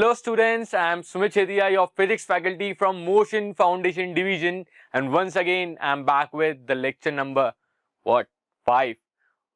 Hello students, I am Sumit Chedia, your physics faculty from Motion Foundation Division, and once again I am back with the lecture number 5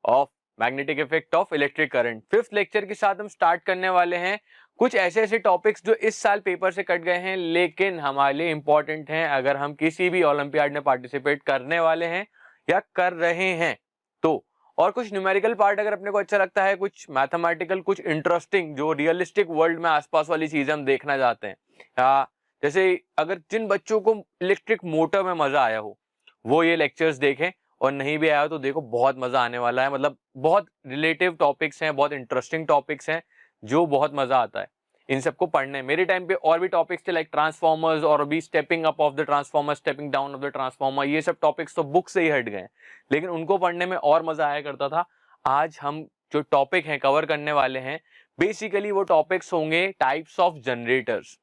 of magnetic effect of electric current. Fifth lecture के साथ हम start करने वाले हैं कुछ ऐसे topics जो इस साल पेपर से कट गए हैं लेकिन हमारे लिए इंपॉर्टेंट हैं अगर हम किसी भी ओलंपियाड में पार्टिसिपेट करने वाले हैं या कर रहे हैं तो। और कुछ न्यूमेरिकल पार्ट अगर अपने को अच्छा लगता है, कुछ मैथमेटिकल, कुछ इंटरेस्टिंग जो रियलिस्टिक वर्ल्ड में आसपास वाली चीजें हम देखना चाहते हैं, या जैसे अगर जिन बच्चों को इलेक्ट्रिक मोटर में मजा आया हो वो ये लेक्चर्स देखें, और नहीं भी आया तो देखो बहुत मजा आने वाला है। मतलब बहुत रिलेटिव टॉपिक्स हैं, बहुत इंटरेस्टिंग टॉपिक्स हैं जो बहुत मजा आता है इन सबको पढ़ने। मेरे टाइम पे और भी टॉपिक्स थे लाइक ट्रांसफॉर्मर्स और अभी stepping up of the transformer, stepping down of the transformer, ये सब टॉपिक्स तो बुक से ही हट गए लेकिन उनको पढ़ने में और मजा आया करता था। आज हम जो टॉपिक हैं कवर करने वाले हैं बेसिकली वो टॉपिक्स होंगे types of generators.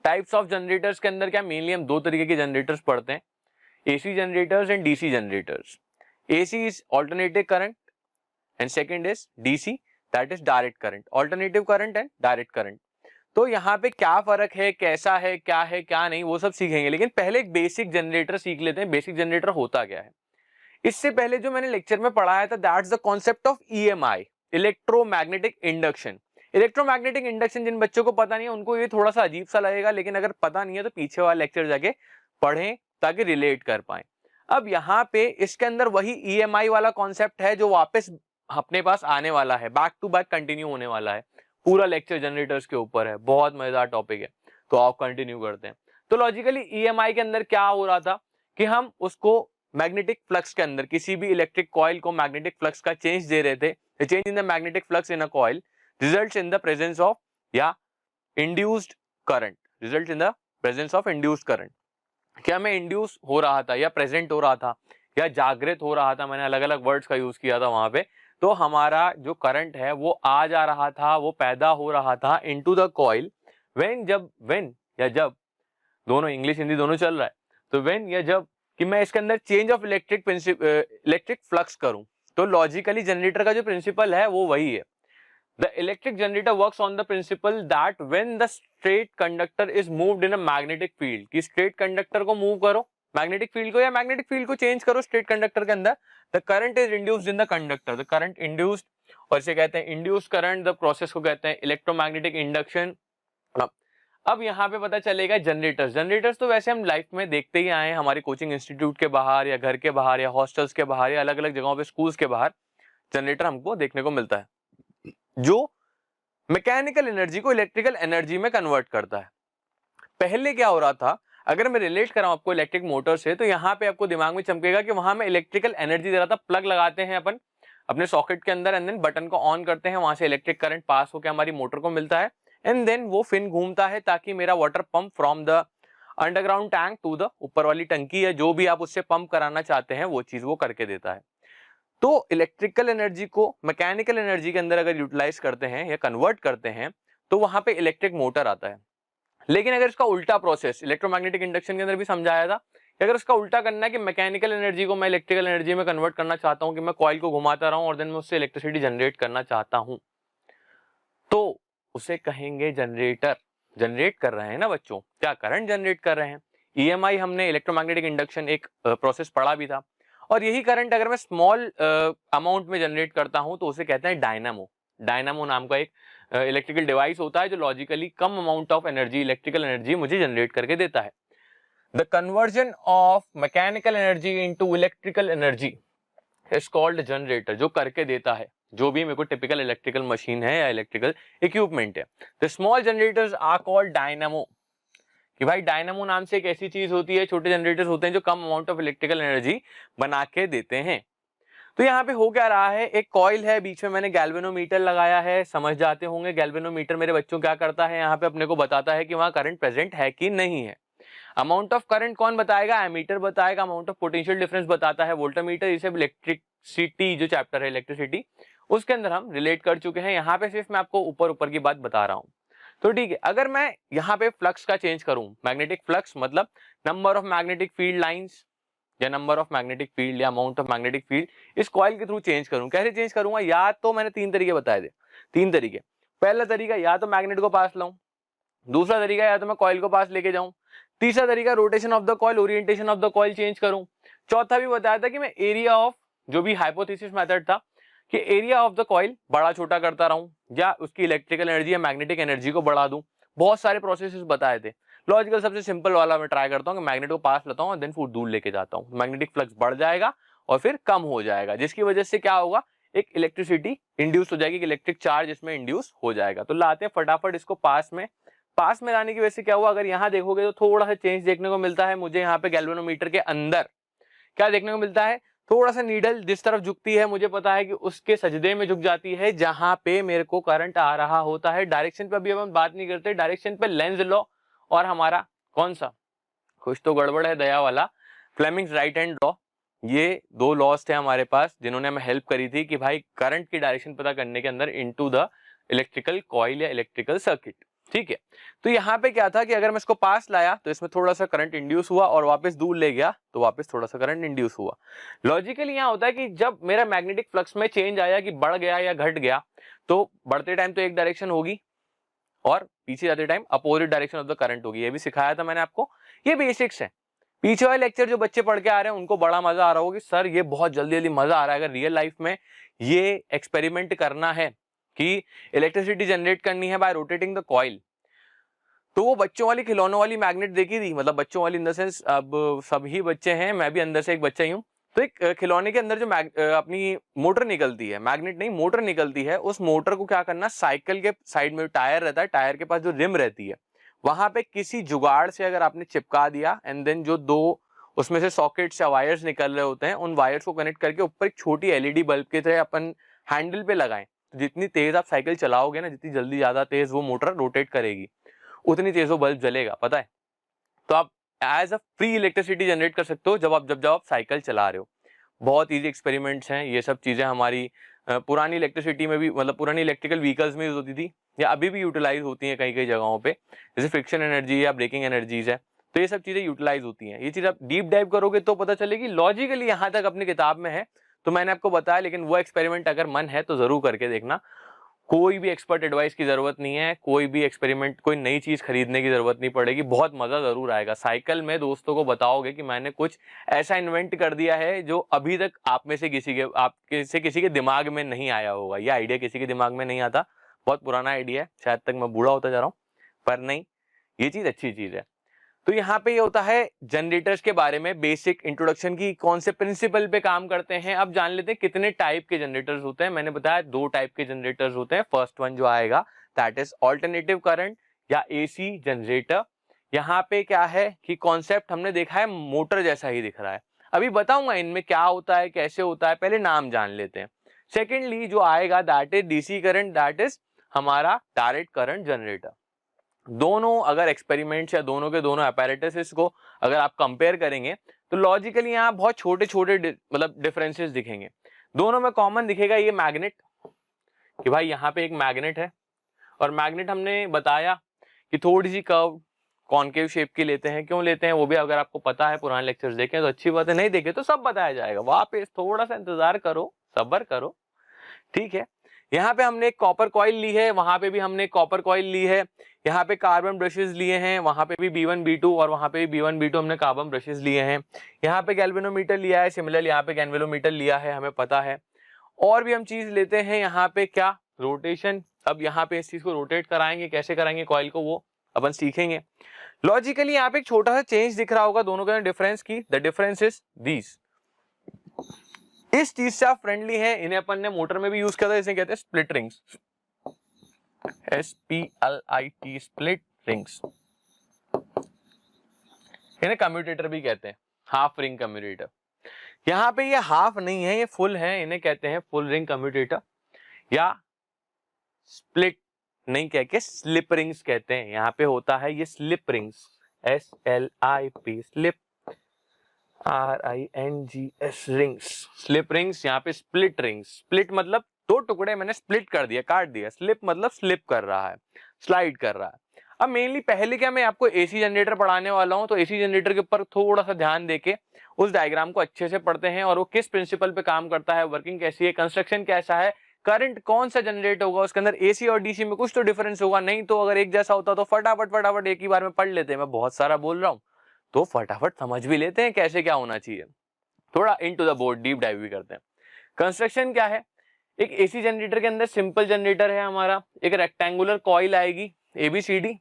Types of generators के अंदर क्या मेनली हम दो तरीके के जनरेटर्स पढ़ते हैं, AC generators and DC generators. AC is alternating current and second is DC, that is direct current, alternative current and direct current. तो यहाँ पे क्या फर्क है, कैसा है, क्या नहीं, वो सब सीखेंगे। लेकिन पहले एक बेसिक जनरेटर सीख लेते हैं। बेसिक जनरेटर होता क्या है? इससे पहले जो मैंने लेक्चर में पढ़ाया था that's the concept of EMI, electromagnetic induction. Electromagnetic induction जिन बच्चों को पता नहीं है उनको ये थोड़ा सा अजीब सा लगेगा, लेकिन अगर पता नहीं है तो पीछे वाला लेक्चर जाके पढ़ें ताकि रिलेट कर पाए। अब यहाँ पे इसके अंदर वही EMI वाला कॉन्सेप्ट है जो वापस अपने पास आने वाला है, बैक टू बैक कंटिन्यू होने वाला है। पूरा लेक्चर जनरेटर्स के ऊपर है, बहुत मजेदार टॉपिक है, तो आप कंटिन्यू करते हैं। तो लॉजिकली EMI के अंदर क्या हो रहा था कि हम उसको मैग्नेटिक फ्लक्स के अंदर किसी भी इलेक्ट्रिक कॉइल को मैग्नेटिक फ्लक्स का चेंज दे रहे थे। Change in the magnetic flux in a coil results in the presence of या induced current, results in the presence of induced current. क्या मैं इंड्यूस हो रहा था या प्रेजेंट हो रहा था या जागृत हो रहा था, मैंने अलग अलग वर्ड्स का यूज किया था वहां पे। तो हमारा जो करंट है वो आ जा रहा था, वो पैदा हो रहा था इनटू द कॉइल व्हेन या जब, दोनों इंग्लिश हिंदी दोनों चल रहा है, तो व्हेन या जब कि मैं इसके अंदर चेंज ऑफ इलेक्ट्रिक फ्लक्स करूं। तो लॉजिकली जनरेटर का जो प्रिंसिपल है वो वही है। The electric generator works on the principle that when the straight conductor is moved in a magnetic field, कि straight conductor को move करो magnetic field को या magnetic field को change करो straight conductor के अंदर, the current is induced in the conductor, the current induced, और इसे कहते हैं induced current, the process को कहते हैं electromagnetic induction। अब यहाँ पे पता चलेगा जनरेटर्स तो वैसे हम लाइफ में देखते ही आए हैं, हमारे कोचिंग इंस्टीट्यूट के बाहर या घर के बाहर या हॉस्टल्स के बाहर या अलग अलग जगहों पे स्कूल्स के बाहर जनरेटर हमको देखने को मिलता है जो मैकेनिकल एनर्जी को इलेक्ट्रिकल एनर्जी में कन्वर्ट करता है। पहले क्या हो रहा था, अगर मैं रिलेट कराऊं आपको इलेक्ट्रिक मोटर से, तो यहाँ पे आपको दिमाग में चमकेगा कि वहां में इलेक्ट्रिकल एनर्जी दे रहा था। प्लग लगाते हैं अपन अपने सॉकेट के अंदर एंड देन बटन को ऑन करते हैं, वहां से इलेक्ट्रिक करंट पास होकर हमारी मोटर को मिलता है एंड देन वो फिन घूमता है ताकि मेरा water pump from the underground tank to the ऊपर वाली टंकी है, जो भी आप उससे पंप कराना चाहते हैं वो चीज वो करके देता है। तो इलेक्ट्रिकल एनर्जी को मैकेनिकल एनर्जी के अंदर अगर यूटिलाइज करते हैं या कन्वर्ट करते हैं तो वहां पे इलेक्ट्रिक मोटर आता है। लेकिन अगर इसका उल्टा प्रोसेस इलेक्ट्रोमैग्नेटिक इंडक्शन के अंदर भी समझाया था कि अगर उसका उल्टा करना है कि मैकेनिकल एनर्जी को मैं इलेक्ट्रिकल एनर्जी में कन्वर्ट करना चाहता हूं, कि मैं कॉइल को घुमाता रहूं और देन मैं उससे इलेक्ट्रिसिटी जनरेट करना चाहता हूं, तो उसे कहेंगे जनरेटर। जनरेट कर रहे हैं ना बच्चों, क्या करंट जनरेट कर रहे हैं। EMI हमने इलेक्ट्रोमैग्नेटिक इंडक्शन एक प्रोसेस पढ़ा भी था। और यही करंट अगर मैं स्मॉल अमाउंट में जनरेट करता हूं तो उसे कहते हैं डायनामो। डायनामो नाम का एक इलेक्ट्रिकल डिवाइस होता है जो logically come amount of energy, electrical energy मुझे जनरेट करके देता है। The conversion of mechanical energy into electrical energy is called generator, जो करके देता है जो भी मेरे को टिपिकल इलेक्ट्रिकल मशीन है या इलेक्ट्रिकल इक्विपमेंट है। The small generators are called dynamo, कि भाई डायनामो नाम से एक ऐसी चीज होती है, छोटे जनरेटर्स होते हैं जो कम अमाउंट ऑफ इलेक्ट्रिकल एनर्जी बना के देते हैं। तो यहाँ पे हो क्या रहा है, एक कॉइल है, बीच में मैंने गैल्वेनोमीटर लगाया है, समझ जाते होंगे गैल्वेनोमीटर मेरे बच्चों क्या करता है, यहाँ पे अपने को बताता है कि वहां करंट प्रेजेंट है कि नहीं है। अमाउंट ऑफ करंट कौन बताएगा, एमीटर बताएगा। अमाउंट ऑफ पोटेंशियल डिफरेंस बताता है वोल्टामीटर। इसे इलेक्ट्रिसिटी जो चैप्टर है इलेक्ट्रिसिटी उसके अंदर हम रिलेट कर चुके हैं। यहाँ पे सिर्फ मैं आपको ऊपर की बात बता रहा हूँ। तो ठीक है, अगर मैं यहाँ पे फ्लक्स का चेंज करूं, मैग्नेटिक फ्लक्स मतलब number of magnetic field lines या नंबर ऑफ मैग्नेटिक फील्ड या अमाउंट ऑफ मैग्नेटिक फील्ड इस कॉइल के थ्रू चेंज करूं, कैसे चेंज करूंगा, या तो मैंने तीन तरीके बताए थे। तीन तरीके, पहला तरीका या तो मैग्नेट को पास लाऊं, दूसरा तरीका या तो मैं कॉइल को पास लेके जाऊं, तीसरा तरीका rotation of the coil, orientation of the coil change करूं, चौथा भी बताया था कि मैं एरिया ऑफ, जो भी हाइपोथेसिस मेथड था कि एरिया ऑफ द कॉइल बड़ा छोटा करता रहूं या उसकी इलेक्ट्रिकल एनर्जी या मैग्नेटिक एनर्जी को बढ़ा दूं। बहुत सारे प्रोसेसेस बताए थे। लॉजिकल सबसे सिंपल वाला मैं ट्राई करता हूं कि मैग्नेट को पास लेता हूं और देन फुट दूर लेके जाता हूं, मैग्नेटिक फ्लक्स बढ़ जाएगा और फिर कम हो जाएगा, जिसकी वजह से क्या होगा, एक इलेक्ट्रिसिटी इंड्यूस हो जाएगी, इलेक्ट्रिक चार्ज इसमें इंड्यूस हो जाएगा। तो लाते हैं फटाफट इसको पास में लाने की वजह से क्या हुआ, अगर यहाँ देखोगे तो थोड़ा सा चेंज देखने को मिलता है मुझे। यहाँ पे गैल्वेनोमीटर के अंदर क्या देखने को मिलता है, थोड़ा सा नीडल जिस तरफ झुकती है मुझे पता है कि उसके सजदे में झुक जाती है जहां पे मेरे को करंट आ रहा होता है। डायरेक्शन पे अभी हम बात नहीं करते, डायरेक्शन पे लेंज लॉ और हमारा कौन सा, कुछ तो गड़बड़ है दया वाला, फ्लेमिंग्स राइट हैंड लॉ, ये दो लॉस थे हमारे पास जिन्होंने हमें हेल्प करी थी कि भाई करंट की डायरेक्शन पता करने के अंदर इनटू द इलेक्ट्रिकल कॉइल या इलेक्ट्रिकल सर्किट। ठीक है, तो यहाँ पे क्या था कि अगर मैं इसको पास लाया तो इसमें थोड़ा सा करंट इंड्यूस हुआ और वापस दूर ले गया तो वापस थोड़ा सा करंट इंड्यूस हुआ। लॉजिकली यहाँ होता है कि जब मेरा मैग्नेटिक फ्लक्स में चेंज आया कि बढ़ गया या घट गया, तो बढ़ते टाइम तो एक डायरेक्शन होगी और पीछे जाते time opposite direction of the current होगी। ये भी सिखाया था मैंने आपको, ये बेसिक्स है। पीछे वाले लेक्चर जो बच्चे पढ़ के आ रहे हैं उनको बड़ा मजा आ रहा होगा कि सर ये बहुत जल्दी जल्दी मजा आ रहा है। अगर रियल लाइफ में ये एक्सपेरिमेंट करना है कि इलेक्ट्रिसिटी जनरेट करनी है बाय रोटेटिंग द कॉइल, तो वो बच्चों वाली खिलौनों वाली मैग्नेट देखी थी, मतलब बच्चों वाली इन द सेंस अब सभी बच्चे हैं, मैं भी अंदर से एक बच्चा ही हूँ। तो एक खिलौने के अंदर जो अपनी मोटर निकलती है, मैग्नेट नहीं मोटर निकलती है, उस मोटर को क्या करना, साइकिल के साइड में टायर रहता है, टायर के पास जो रिम रहती है वहां पे किसी जुगाड़ से अगर आपने चिपका दिया एंड देन जो दो उसमें से सॉकेट्स या वायर्स निकल रहे होते हैं उन वायर्स को कनेक्ट करके ऊपर एक छोटी एलईडी बल्ब की तरह अपन हैंडल पे लगाएं, तो जितनी तेज आप साइकिल चलाओगे ना, जितनी जल्दी ज्यादा तेज वो मोटर रोटेट करेगी, उतनी तेज वो बल्ब जलेगा, पता है। तो आप as a free electricity generate कर सकते हो जब आप साइकिल चला रहे हो। बहुत इजी एक्सपेरिमेंट्स हैं, ये सब चीजें हमारी पुरानी इलेक्ट्रिसिटी में भी, मतलब पुरानी इलेक्ट्रिकल व्हीकल्स में यूज होती थी या अभी भी यूटिलाइज होती हैं कई कई जगहों पे, जैसे फ्रिक्शन एनर्जी या ब्रेकिंग एनर्जीज है, तो ये सब चीजें यूटिलाइज होती हैं। ये चीज आप डीप डाइव करोगे तो पता चलेगी, लॉजिकली यहाँ तक अपनी किताब में है तो मैंने आपको बताया, लेकिन वो एक्सपेरिमेंट अगर मन है तो जरूर करके देखना। कोई भी एक्सपर्ट एडवाइस की जरूरत नहीं है, कोई भी एक्सपेरिमेंट, कोई नई चीज खरीदने की जरूरत नहीं पड़ेगी, बहुत मजा जरूर आएगा। साइकिल में दोस्तों को बताओगे कि मैंने कुछ ऐसा इन्वेंट कर दिया है जो अभी तक आप में से किसी के दिमाग में नहीं आया होगा। ये आइडिया किसी के दिमाग में नहीं आता, बहुत पुराना आइडिया है, शायद तक मैं बूढ़ा होता जा रहा हूँ, पर नहीं, ये चीज अच्छी चीज है। तो यहाँ पे ये होता है जनरेटर्स के बारे में बेसिक इंट्रोडक्शन की, कौन से प्रिंसिपल पे काम करते हैं। अब जान लेते हैं कितने टाइप के जनरेटर्स होते हैं। मैंने बताया दो टाइप के जनरेटर्स होते हैं। फर्स्ट वन जो आएगा दैट इज ऑल्टरनेटिव करंट या एसी जनरेटर। यहाँ पे क्या है कि कॉन्सेप्ट हमने देखा है मोटर जैसा ही दिख रहा है, अभी बताऊंगा इनमें क्या होता है कैसे होता है, पहले नाम जान लेते हैं। सेकेंडली जो आएगा that is DC current, that is हमारा डायरेक्ट करंट जनरेटर। दोनों अगर एक्सपेरिमेंट्स या दोनों के दोनों अपैरेटसेस को अगर आप कंपेयर करेंगे तो लॉजिकली यहाँ बहुत छोटे छोटे मतलब डिफरेंसेस दिखेंगे। दोनों में कॉमन दिखेगा ये मैग्नेट, कि भाई यहाँ पे एक मैग्नेट है और मैग्नेट हमने बताया कि थोड़ी सी कर्व कॉनकेव शेप की लेते हैं। क्यों लेते हैं वो भी अगर आपको पता है, पुराने लेक्चर्स देखें तो अच्छी बात है, नहीं देखे तो सब बताया जाएगा, वापस थोड़ा सा इंतजार करो, सब्र करो, ठीक है। यहाँ पे हमने एक कॉपर कॉइल ली है, वहां पे भी हमने एक कॉपर कॉइल ली है, यहाँ पे कार्बन ब्रशेस लिए हैं, वहां पे भी B1 B2 और वहां पे भी B1 B2 हमने कार्बन ब्रशेस लिए हैं। यहाँ पे गैल्वेनोमीटर लिया है, सिमिलर यहाँ पे गैल्वेनोमीटर लिया है, हमें पता है। और भी हम चीज लेते हैं यहाँ पे क्या, रोटेशन। अब यहाँ पे इस चीज को रोटेट कराएंगे, कैसे कराएंगे कॉइल को वो अपन सीखेंगे। लॉजिकली यहाँ पे एक छोटा सा चेंज दिख रहा होगा दोनों के डिफरेंस की, द डिफरेंस इज दीज। इस चीज से आप फ्रेंडली हैं, इन्हें अपन ने मोटर में भी यूज किया था, इसे कहते हैं split rings, SPLIT, split rings. इन्हें कम्यूटेटर भी कहते हैं, हाफ रिंग कम्यूटेटर। यहाँ पे ये हाफ नहीं है, ये फुल है, इन्हें कहते हैं फुल रिंग कम्यूटेटर या स्प्लिट नहीं कह के स्लिप रिंग्स कहते हैं। यहाँ पे होता है ये slip rings, SLIP, slip RINGS rings, slip rings. यहाँ पे स्प्लिट रिंग्स, स्प्लिट मतलब दो टुकड़े मैंने स्प्लिट कर दिया, काट दिया। स्लिप मतलब स्लिप कर रहा है, स्लाइड कर रहा है। अब मेनली पहले क्या मैं आपको एसी जनरेटर पढ़ाने वाला हूं, तो एसी जनरेटर के ऊपर थोड़ा सा ध्यान देके उस डायग्राम को अच्छे से पढ़ते हैं और वो किस प्रिंसिपल पे काम करता है, वर्किंग कैसी है, कंस्ट्रक्शन कैसा है, करंट कौन सा जनरेट होगा, उसके अंदर एसी और डीसी में कुछ तो डिफरेंस होगा, नहीं तो अगर एक जैसा होता तो फटाफट एक ही बार में पढ़ लेते हैं। मैं बहुत सारा बोल रहा हूँ तो फटाफट समझ भी लेते हैं कैसे क्या होना चाहिए। थोड़ा into the board deep dive भी करते हैं। कंस्ट्रक्शन क्या है, एक एसी जनरेटर के अंदर सिंपल जनरेटर है हमारा, एक रेक्टेंगुलर कॉइल आएगी ABCD,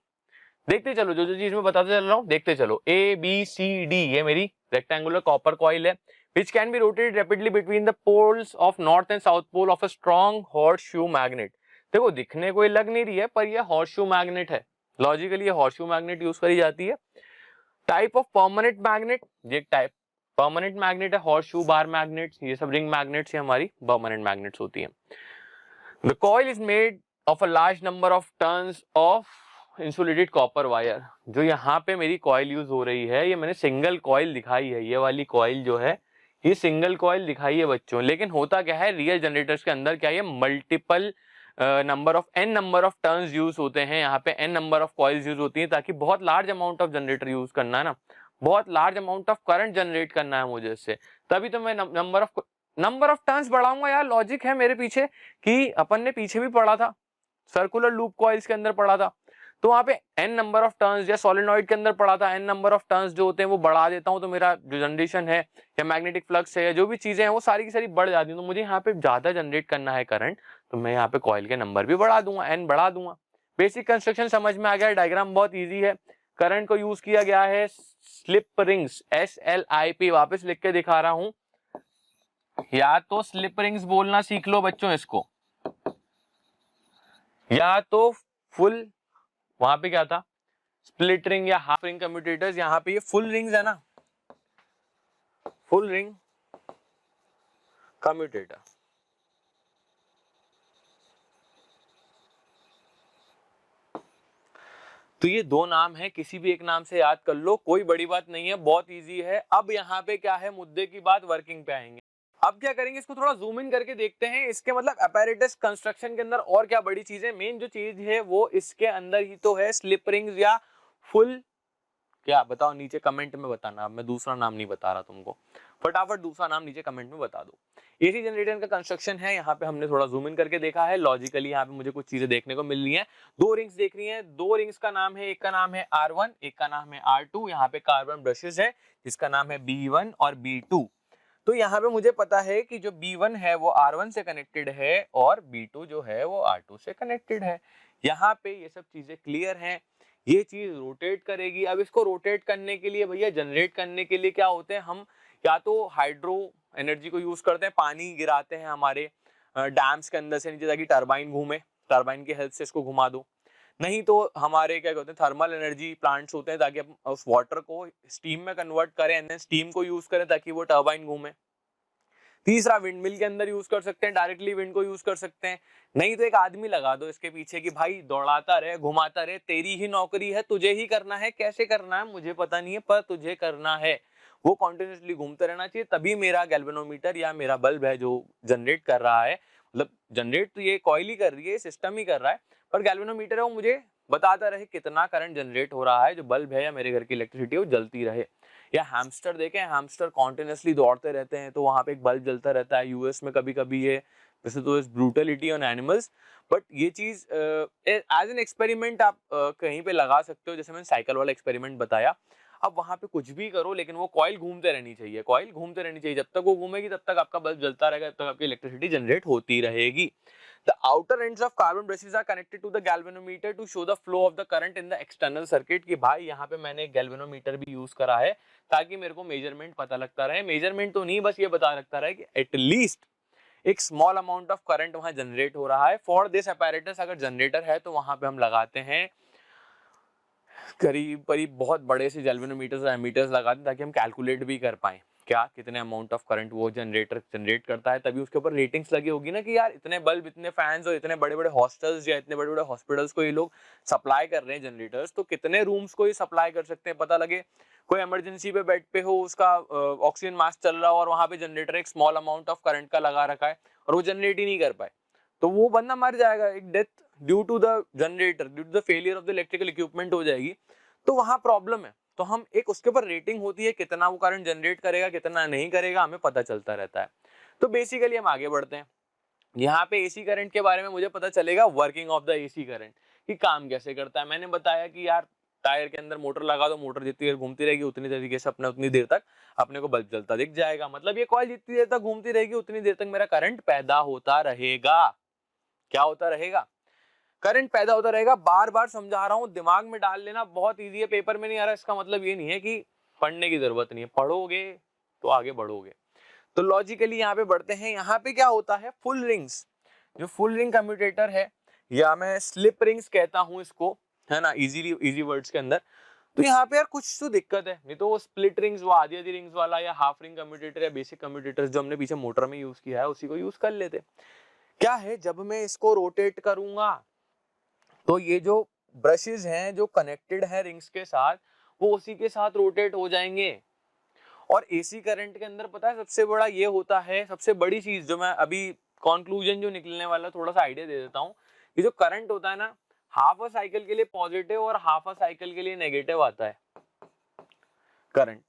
देखते चलो जो जो चीज मैं बताते चल रहा हूँ देखते चलो। ABCD ये मेरी रेक्टेंगुलर कॉपर कॉइल है which can be rotated rapidly between the poles of north and south pole of a strong horseshoe magnet। देखो दिखने को ये लग नहीं रही है पर ये horseshoe magnet है, लॉजिकली ये horseshoe magnet यूज करी जाती है। टाइप ऑफ परमानेंट मैग्नेट, ये टाइप परमानेंट मैग्नेट है, horseshoe बार मैग्नेट्स, ये सब रिंग मैग्नेट्स हमारी परमानेंट मैग्नेट्स होती है। The coil is made of a large number of tons of insulated copper wire. जो यहाँ पे मेरी कॉइल यूज हो रही है ये मैंने सिंगल कॉइल दिखाई है, ये वाली कॉइल जो है ये सिंगल कॉइल दिखाई है बच्चों, लेकिन होता क्या है रियल जनरेटर्स के अंदर क्या है multiple number of n number of turns use होते हैं, यहाँ पे n number of coils use होती हैं ताकि बहुत large amount of generator use करना है ना, बहुत large amount of current generate करना है मुझे इससे, तभी तो मैं नंबर ऑफ टर्न्स बढ़ाऊंगा यार। लॉजिक है मेरे पीछे कि अपन ने पीछे भी पढ़ा था सर्कुलर लूप कॉइल्स के अंदर पढ़ा था, तो वहां पे n नंबर ऑफ टर्न्स या सोलेनॉइड के अंदर पढ़ा था n नंबर ऑफ टर्न्स जो होते हैं वो बढ़ा देता हूं तो मेरा जो जनरेशन है या मैग्नेटिक फ्लक्स है या जो भी चीजें हैं वो सारी की सारी बढ़ जाती हैं। तो मुझे यहाँ पे ज्यादा जनरेट करना है करंट तो मैं यहाँ पे कॉइल के नंबर भी बढ़ा दूंगा, n बढ़ा दूंगा। बेसिक कंस्ट्रक्शन समझ में आ गया, डायग्राम बहुत ईजी है। करंट को यूज किया गया है स्लिप रिंग्स SLIP, वापस लिख के दिखा रहा हूं, या तो स्लिप रिंग्स बोलना सीख लो बच्चों इसको, या तो फुल, वहां पे क्या था स्प्लिट रिंग या हाफ रिंग कम्यूटेटर्स, यहाँ पे ये फुल रिंग्स है ना, फुल रिंग कम्यूटेटर। तो ये दो नाम है, किसी भी एक नाम से याद कर लो, कोई बड़ी बात नहीं है, बहुत इजी है। अब यहाँ पे क्या है मुद्दे की बात, वर्किंग पे आएंगे। अब क्या करेंगे इसको थोड़ा जूम इन करके देखते हैं, इसके मतलब अपैरेटस कंस्ट्रक्शन के अंदर और क्या बड़ी चीजें, मेन जो चीज है वो इसके अंदर ही तो है, स्लिप रिंग्स या फुल, क्या बताओ नीचे कमेंट में बताना, मैं दूसरा नाम नहीं बता रहा तुमको, फटाफट दूसरा नाम नीचे कमेंट में बता दो। एसी जनरेटर का कंस्ट्रक्शन है, यहाँ पे हमने थोड़ा जूम इन करके देखा है, लॉजिकली यहाँ पे मुझे कुछ चीजें देखने को मिल रही हैं। दो रिंग्स देख रही हैं, दो रिंग्स का नाम है, एक का नाम है R1 एक का नाम है R2, यहाँ पे कार्बन ब्रशेस है जिसका नाम है B1 और B2। तो यहाँ पे मुझे पता है कि जो B1 है वो R1 से कनेक्टेड है और B2 जो है वो R2 से कनेक्टेड है। यहाँ पे ये सब चीजें क्लियर हैं, ये चीज रोटेट करेगी। अब इसको रोटेट करने के लिए भैया, जनरेट करने के लिए क्या होते हैं, हम या तो हाइड्रो एनर्जी को यूज करते हैं, पानी गिराते हैं हमारे डैम्स के अंदर से नीचे ताकि टरबाइन घूमे, टरबाइन की हेल्प से इसको घुमा दो, नहीं तो हमारे क्या कहते हैं थर्मल एनर्जी प्लांट्स होते हैं ताकि हम उस वाटर को स्टीम में कन्वर्ट करें एंड देन स्टीम को यूज करें ताकि वो टरबाइन घूमे। तीसरा विंड मिल के अंदर यूज कर सकते हैं, डायरेक्टली विंड को यूज कर सकते हैं, नहीं तो एक आदमी लगा दो इसके पीछे कि भाई दौड़ाता रहे घुमाता रहे, तेरी ही नौकरी है, तुझे ही करना है, कैसे करना है मुझे पता नहीं है पर तुझे करना है, वो कॉन्टिन्यूसली घूमते रहना चाहिए, तभी मेरा गैल्वेनोमीटर या मेरा बल्ब है जो जनरेट कर रहा है, मतलब जनरेट तो ये कॉइल ही कर रही है, सिस्टम ही कर रहा है, पर गैल्वेनोमीटर है वो मुझे बताता रहे कितना करंट जनरेट हो रहा है, जो बल्ब है या मेरे घर की इलेक्ट्रिसिटी है वो जलती रहे। या हैमस्टर देखें, हैमस्टर कॉन्टिन्यूसली दौड़ते रहते हैं तो वहां पे एक बल्ब जलता रहता है, यूएस में कभी कभी ये, वैसे तो इस ब्रूटलिटी ऑन एनिमल्स, बट ये चीज एज एन एक्सपेरिमेंट आप कहीं पे लगा सकते हो, जैसे मैंने साइकिल वाला एक्सपेरिमेंट बताया। अब वहां पे कुछ भी करो लेकिन वो कॉइल घूमते रहनी चाहिए, कॉइल घूमते रहनी चाहिए, जब तक वो घूमेगी तब तक आपका बल्ब जलता रहेगा, तब तक आपकी इलेक्ट्रिसिटी जनरेट होती रहेगी। The outer ends of carbon brushes are connected to the galvanometer to show the flow of the current in the external circuit। कि भाई यहाँ पे मैंने एक गैल्वेनोमीटर भी यूज करा है ताकि मेरे को मेजरमेंट पता लगता रहे, मेजरमेंट तो नहीं बस ये बता लगता रहे कि एटलीस्ट एक स्मॉल अमाउंट ऑफ करंट वहां जनरेट हो रहा है। फॉर दिस अपैरेटस अगर जनरेटर है तो वहां पे हम लगाते हैं करीब करीब बहुत बड़े से गैल्वेनोमीटर्स और एमीटर्स लगाते हैं ताकि हम कैलकुलेट भी कर पाए क्या कितने अमाउंट ऑफ करंट वो जनरेटर जनरेट करता है, तभी उसके ऊपर रेटिंग्स लगी होगी ना कि यार इतने बल्ब इतने फैंस और इतने बड़े बड़े हॉस्टल्स या इतने बड़े बड़े हॉस्पिटल्स को ये लोग सप्लाई कर रहे हैं जनरेटर्स, तो कितने रूम्स को ये सप्लाई कर सकते हैं पता लगे। कोई इमरजेंसी पे बेड पे हो, उसका ऑक्सीजन मास्क चल रहा हो और वहां पे जनरेटर एक स्मॉल अमाउंट ऑफ करंट का लगा रखा है और वो जनरेट ही नहीं कर पाए तो वो बंदा मर जाएगा, एक death due to the generator, due to the failure of the electrical equipment हो जाएगी, तो वहां प्रॉब्लम है। तो हम एक उसके ऊपर रेटिंग होती है कितना वो करंट जनरेट करेगा कितना नहीं करेगा, हमें पता चलता रहता है। तो बेसिकली हम आगे बढ़ते हैं, यहाँ पे एसी करंट के बारे में मुझे पता चलेगा working of the AC current, कि काम कैसे करता है। मैंने बताया कि यार टायर के अंदर मोटर लगा दो, मोटर जितनी देर घूमती रहेगी उतनी तरीके से अपने उतनी देर तक अपने को बल्ब जलता दिख जाएगा। मतलब ये कॉइल जितनी देर तक घूमती रहेगी उतनी देर तक मेरा करंट पैदा होता रहेगा। क्या होता रहेगा? करंट पैदा होता रहेगा। बार बार समझा रहा हूँ, दिमाग में डाल लेना, बहुत ईजी है, पेपर में नहीं आ रहा इसका मतलब ये नहीं है कि पढ़ने की जरूरत नहीं है, पढ़ोगे तो आगे बढ़ोगे। तो लॉजिकली यहाँ पे बढ़ते हैं। यहाँ पे क्या होता है, फुल रिंग्स, जो फुल रिंग कम्यूटेटर है या मैं स्लिप रिंग्स कहता हूँ इसको, है ना, इजीली इजी वर्ड्स के अंदर। तो यहाँ पे यार कुछ तो दिक्कत है, नहीं तो वो स्प्लिट रिंग्स, वो आधी आधी रिंग्स वाला या हाफ रिंग कम्यूटेटर या बेसिक कम्यूटेटर जो हमने पीछे मोटर में यूज किया है उसी को यूज कर लेते। क्या है, जब मैं इसको रोटेट करूंगा तो ये जो ब्रशेस हैं जो कनेक्टेड है रिंग्स के साथ, वो उसी के साथ रोटेट हो जाएंगे। और एसी करंट के अंदर पता है सबसे बड़ा ये होता है, सबसे बड़ी चीज जो मैं अभी कंक्लूजन जो निकलने वाला थोड़ा सा आइडिया दे देता हूँ, ये जो करंट होता है ना, हाफ अ साइकिल के लिए पॉजिटिव और हाफ अ साइकिल के लिए नेगेटिव आता है करंट।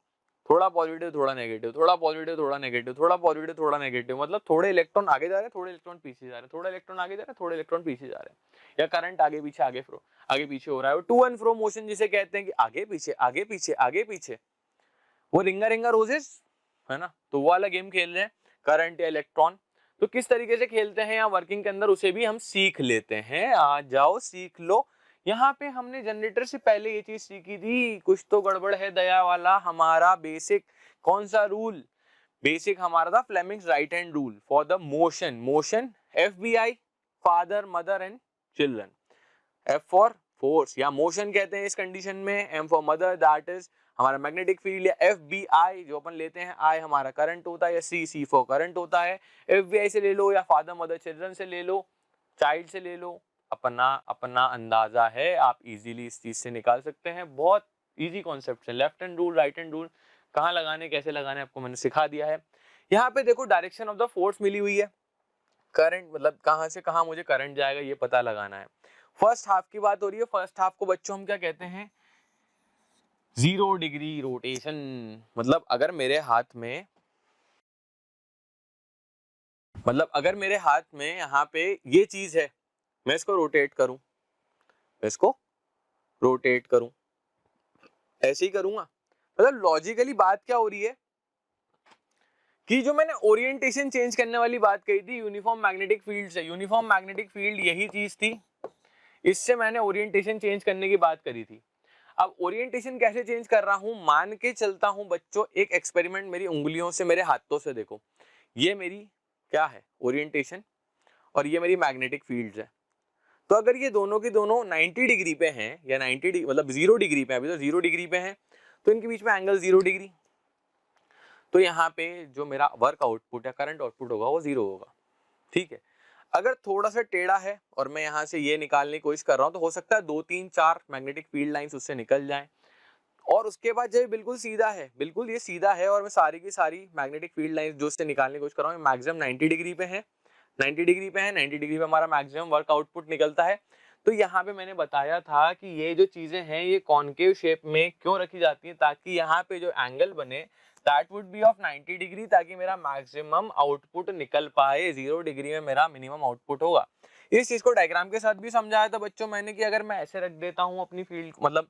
थोड़ा पॉजिटिव थोड़ा नेगेटिव, थोड़ा पॉजिटिव थोड़ा नेगेटिव, थोड़ा पॉजिटिव थोड़ा नेगेटिव, मतलब थोड़े इलेक्ट्रॉन आगे जा रहे हैं, थोड़े इलेक्ट्रॉन पीछे जा रहे हैं, थोड़ा इलेक्ट्रॉन आगे जा रहे हैं, थोड़े इलेक्ट्रॉन पीछे जा रहे हैं, या करंट आगे पीछे आगे पीछे हो रहा है। टू एंड फ्रो मोशन जिसे कहते हैं कि आगे पीछे आगे पीछे आगे पीछे, वो रिंगा रिंगा रोजेस है ना, तो वो वाला गेम खेल रहे हैं करंट या इलेक्ट्रॉन। तो किस तरीके से खेलते हैं या वर्किंग के अंदर उसे भी हम सीख लेते हैं। आ जाओ सीख लो। यहाँ पे हमने जनरेटर से पहले ये चीज सीखी थी, कुछ तो गड़बड़ है दया वाला। हमारा बेसिक कौन सा रूल, बेसिक हमारा था Fleming's right hand rule for the motion. Motion FBI, father mother and children. F for force या मोशन कहते हैं इस कंडीशन में, M for mother that is हमारा मैग्नेटिक फील्ड, या FBI जो अपन लेते हैं, I हमारा करंट होता है, या C फॉर करंट होता है। FBI से ले लो या फादर मदर चिल्ड्रन से ले लो, चाइल्ड से ले लो, अपना अपना अंदाजा है, आप इजीली इस चीज से निकाल सकते हैं। बहुत इजी कॉन्सेप्ट है। Left hand rule right hand rule कहाँ लगाने कैसे लगाने आपको मैंने सिखा दिया है। यहाँ पे देखो डायरेक्शन ऑफ द फोर्स मिली हुई है, करंट मतलब कहाँ से कहाँ मुझे करंट जाएगा ये पता लगाना है। फर्स्ट हाफ की बात हो रही है। फर्स्ट हाफ को बच्चों हम क्या कहते हैं, 0 डिग्री रोटेशन। मतलब अगर मेरे हाथ में, यहाँ पे ये चीज है, मैं इसको रोटेट करूं, ऐसे ही करूंगा। मतलब लॉजिकली बात क्या हो रही है कि जो मैंने ओरिएंटेशन चेंज करने वाली बात कही थी यूनिफॉर्म मैग्नेटिक फील्ड से, यूनिफॉर्म मैग्नेटिक फील्ड यही चीज थी, इससे मैंने ओरिएंटेशन चेंज करने की बात करी थी। अब ओरिएंटेशन कैसे चेंज कर रहा हूं, मान के चलता हूं बच्चों, एक एक्सपेरिमेंट मेरी उंगलियों से मेरे हाथों से देखो, ये मेरी क्या है ओरिएंटेशन और ये मेरी मैग्नेटिक फील्ड्स है। तो अगर ये दोनों की दोनों 90 डिग्री पे हैं या 90 डिग्री मतलब 0 डिग्री पे, अभी तो 0 डिग्री पे हैं, तो इनके बीच में एंगल 0 डिग्री। तो यहाँ पे जो मेरा वर्क आउटपुट या करंट आउटपुट होगा वो 0 होगा। ठीक है। अगर थोड़ा सा टेढ़ा है और मैं यहाँ से ये निकालने की कोशिश कर रहा हूँ, तो हो सकता है 2 3 4 मैग्नेटिक फील्ड लाइंस उससे निकल जाएं। और उसके बाद जब बिल्कुल सीधा है, बिल्कुल ये सीधा है और मैं सारी की सारी मैग्नेटिक फील्ड लाइंस जो उससे निकालने की कोशिश कर रहा हूँ मैक्सिमम 90 डिग्री पे है, 90 डिग्री पे है, 90 डिग्री पे हमारा मैक्सिमम वर्क आउटपुट निकलता है। तो यहाँ पे मैंने बताया था कि ये जो चीजें हैं ये कॉनकेव शेप में क्यों रखी जाती है, ताकि यहाँ पे जो एंगल बने that would be of 90 degree, ताकि मेरा मैक्सिमम आउटपुट निकल पाए। 0 डिग्री में मेरा मिनिमम आउटपुट होगा। इस चीज को डायग्राम के साथ भी समझाया था बच्चों मैंने कि अगर मैं ऐसे रख देता हूँ अपनी फील्ड, मतलब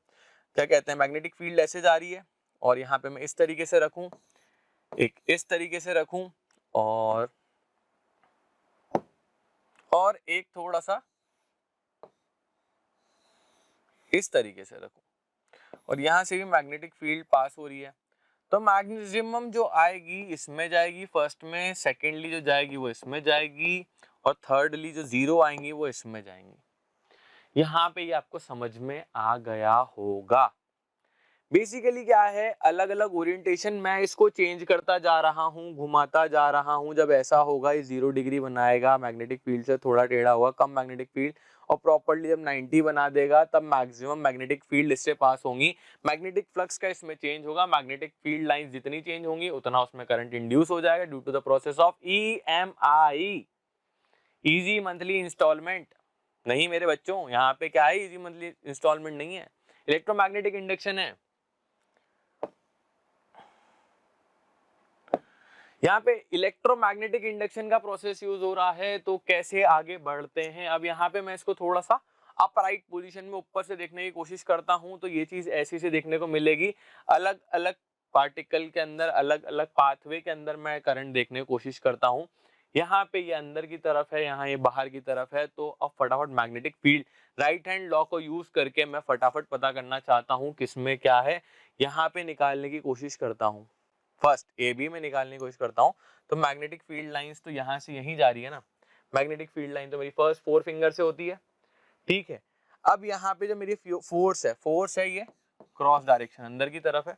क्या कहते हैं मैग्नेटिक फील्ड ऐसे जा रही है और यहाँ पे मैं इस तरीके से रखूं, एक इस तरीके से रखूं और एक थोड़ा सा इस तरीके से रखूं और यहाँ से भी मैग्नेटिक फील्ड पास हो रही है, तो मैक्सिमम जो आएगी इसमें जाएगी फर्स्ट में, सेकेंडली जो जाएगी वो इसमें जाएगी और थर्डली जो 0 आएंगी वो इसमें जाएंगी। यहाँ पे ये आपको समझ में आ गया होगा। बेसिकली क्या है, अलग अलग ओरिएंटेशन, मैं इसको चेंज करता जा रहा हूँ, घुमाता जा रहा हूँ। जब ऐसा होगा ये 0 डिग्री बनाएगा, मैग्नेटिक फील्ड से थोड़ा टेढ़ा होगा, कम मैग्नेटिक फील्ड, और प्रॉपर्ली जब 90 बना देगा तब मैक्सिमम मैग्नेटिक फील्ड इससे पास होंगी। मैग्नेटिक फ्लक्स का इसमें चेंज होगा, मैग्नेटिक फील्ड लाइन जितनी चेंज होंगी उतना उसमें करंट इंड्यूस हो जाएगा due to the process of EMI, easy monthly instalment. नहीं मेरे बच्चों, यहाँ पे क्या है, इजी मंथली इंस्टॉलमेंट नहीं है, इलेक्ट्रोमैग्नेटिक इंडक्शन है। यहाँ पे इलेक्ट्रोमैग्नेटिक इंडक्शन का प्रोसेस यूज हो रहा है, तो कैसे आगे बढ़ते हैं। अब यहाँ पे मैं इसको थोड़ा सा अपराइट पोजीशन में ऊपर से देखने की कोशिश करता हूँ, तो ये चीज ऐसी से देखने को मिलेगी। अलग अलग पार्टिकल के अंदर, अलग अलग पाथवे के अंदर मैं करंट देखने की कोशिश करता हूँ। यहाँ पे ये अंदर की तरफ है, यहाँ ये बाहर की तरफ है। तो अब फटाफट magnetic field right hand law को यूज करके मैं फटाफट पता करना चाहता हूँ किसमें क्या है, यहाँ पे निकालने की कोशिश करता हूँ। फर्स्ट ए बी में निकालने की कोशिश करता हूँ। तो मैग्नेटिक फील्ड लाइंस तो यहाँ से यहीं जा रही है ना, मैग्नेटिक फील्ड लाइन तो मेरी फर्स्ट 4 फिंगर से होती है, ठीक है। अब यहाँ पे जो मेरी फोर्स है ये क्रॉस डायरेक्शन अंदर की तरफ है।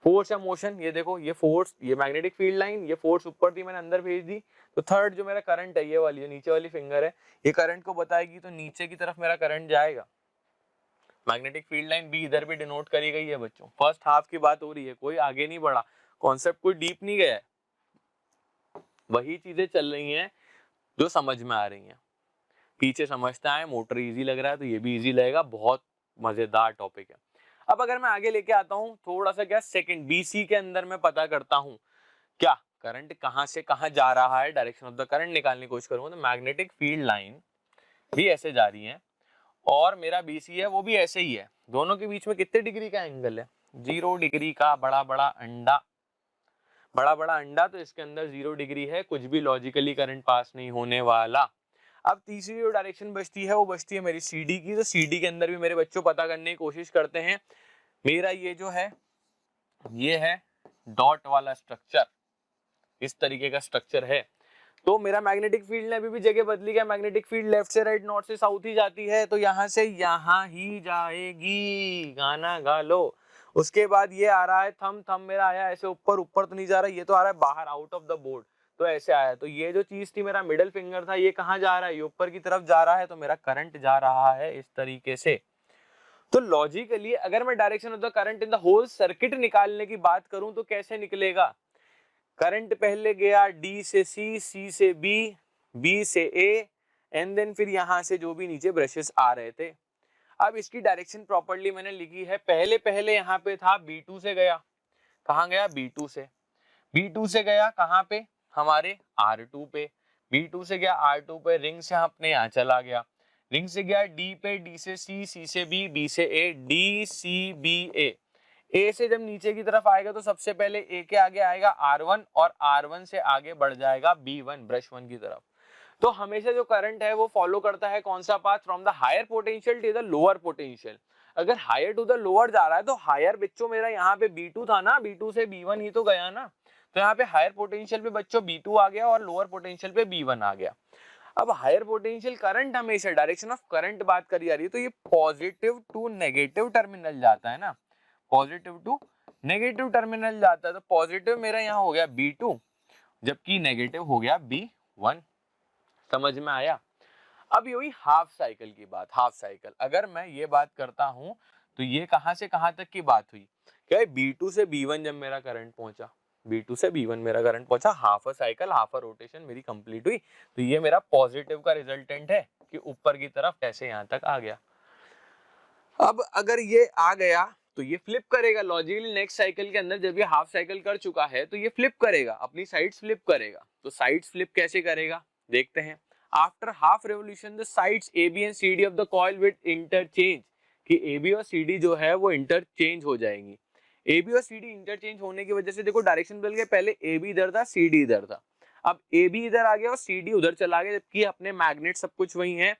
फोर्स या मोशन, ये देखो, ये फोर्स, ये मैग्नेटिक फील्ड लाइन, ये फोर्स ऊपर थी, मैंने अंदर भेज दी। तो थर्ड जो मेरा करंट है, ये वाली जो नीचे वाली फिंगर है, ये करंट को बताएगी, तो नीचे की तरफ मेरा करंट जाएगा। मैग्नेटिक फील्ड लाइन भी इधर भी डिनोट करी गई है बच्चों। फर्स्ट हाफ की बात हो रही है, कोई आगे नहीं बढ़ा, कॉन्सेप्ट कोई डीप नहीं गया है, वही चीजें चल रही हैं जो समझ में आ रही हैं। पीछे समझता है, मोटर इजी लग रहा है तो ये भी इजी लगेगा, बहुत मजेदार टॉपिक है। अब अगर मैं आगे लेके आता हूँ थोड़ा सा, क्या सेकंड बीसी के अंदर मैं पता करता हूँ क्या करंट कहाँ से कहाँ जा रहा है, डायरेक्शन ऑफ द करंट निकालने की कोशिश करूंगा। तो मैग्नेटिक फील्ड लाइन भी ऐसे जा रही है और मेरा बीसी है वो भी ऐसे ही है। दोनों के बीच में कितने डिग्री का एंगल है, 0 डिग्री का। बड़ा बड़ा अंडा, तो इसके अंदर 0 डिग्री है, कुछ भी लॉजिकली करंट पास नहीं होने वाला। अब तीसरी जो डायरेक्शन बचती है वो बचती है मेरी सीडी की। तो सीडी के अंदर भी मेरे बच्चों पता करने की कोशिश करते हैं। मेरा ये जो है, ये है डॉट वाला स्ट्रक्चर, इस तरीके का स्ट्रक्चर है। तो मेरा मैग्नेटिक फील्ड ने अभी भी जगह बदली है, मैग्नेटिक फील्ड लेफ्ट से राइट, नॉर्थ से साउथ ही जाती है, तो यहाँ से यहाँ ही जाएगी। गाना गा लो। उसके बाद ये आ रहा है थम मेरा आया ऐसे ऊपर, ऊपर तो नहीं जा रहा, ये तो आ रहा है बाहर, आउट ऑफ द बोर्ड, तो ऐसे आया। तो ये जो चीज थी, मेरा मिडिल फिंगर था, ये कहाँ जा रहा है, ये ऊपर की तरफ जा रहा है, तो मेरा करंट जा रहा है इस तरीके से। तो लॉजिकली अगर मैं direction of the current in the whole circuit निकालने की बात करूं तो कैसे निकलेगा। करंट पहले गया डी से सी, सी से बी, बी से ए, एंड देन फिर यहां से जो भी नीचे ब्रशेस आ रहे थे। अब इसकी डायरेक्शन प्रॉपर्ली मैंने लिखी है। पहले यहाँ पे था B2 से गया, कहाँ गया, B2 से। B2 से गया कहाँ पे, हमारे R2 पे। B2 से गया R2 पे, रिंग से अपने यहाँ चला गया, रिंग से गया D पे, D से C, C से B, B से A, D C B A। A से जब नीचे की तरफ आएगा तो सबसे पहले A के आगे आएगा R1 और R1 से आगे बढ़ जाएगा B1, ब्रश 1 की तरफ। तो हमेशा जो करंट है वो फॉलो करता है कौन सा path, from the higher potential to the lower potential. अगर हायर टू द लोअर जा रहा है तो हायर बच्चों मेरा यहाँ पे B2 था ना, B2 से B1 ही तो गया ना, तो यहाँ पे हायर पोटेंशियल पे बच्चों B2 आ गया और लोअर पोटेंशियल पे B1 आ गया। अब हायर पोटेंशियल करंट हमेशा, डायरेक्शन ऑफ करंट बात करी जा रही है, तो ये पॉजिटिव टू नेगेटिव टर्मिनल जाता है ना, पॉजिटिव टू नेगेटिव टर्मिनल जाता है। तो पॉजिटिव मेरा यहाँ हो गया B2, जबकि नेगेटिव हो गया B1। समझ में आया। अब ये हुई हाफ साइकिल की बात। हाफ साइकिल अगर मैं ये बात करता हूं तो ये कहां से कहां तक की बात हुई, क्या B2 से B1 जब मेरा करंट पहुंचा, B2 से B1 मेरा करंट पहुंचा, half a cycle, half a rotation मेरी कंप्लीट हुई। तो ये मेरा पॉजिटिव का रिजल्टेंट है कि ऊपर की तरफ ऐसे यहां तक आ गया। अब अगर ये आ गया तो ये फ्लिप करेगा लॉजिकली नेक्स्ट साइकिल के अंदर। जब ये हाफ साइकिल कर चुका है तो ये फ्लिप करेगा, अपनी साइड्स फ्लिप करेगा। तो साइड्स फ्लिप कैसे करेगा देखते हैं। After half revolution the sides AB and CD of the coil with interchange, कि AB और CD जो है वो इंटरचेंज हो जाएंगी। AB और CD इंटरचेंज होने की वजह से देखो डायरेक्शन बदल गया, पहले AB इधर था, CD इधर था। अब AB इधर आ गया और CD उधर चला गया, जबकि अपने मैग्नेट सब कुछ वही है।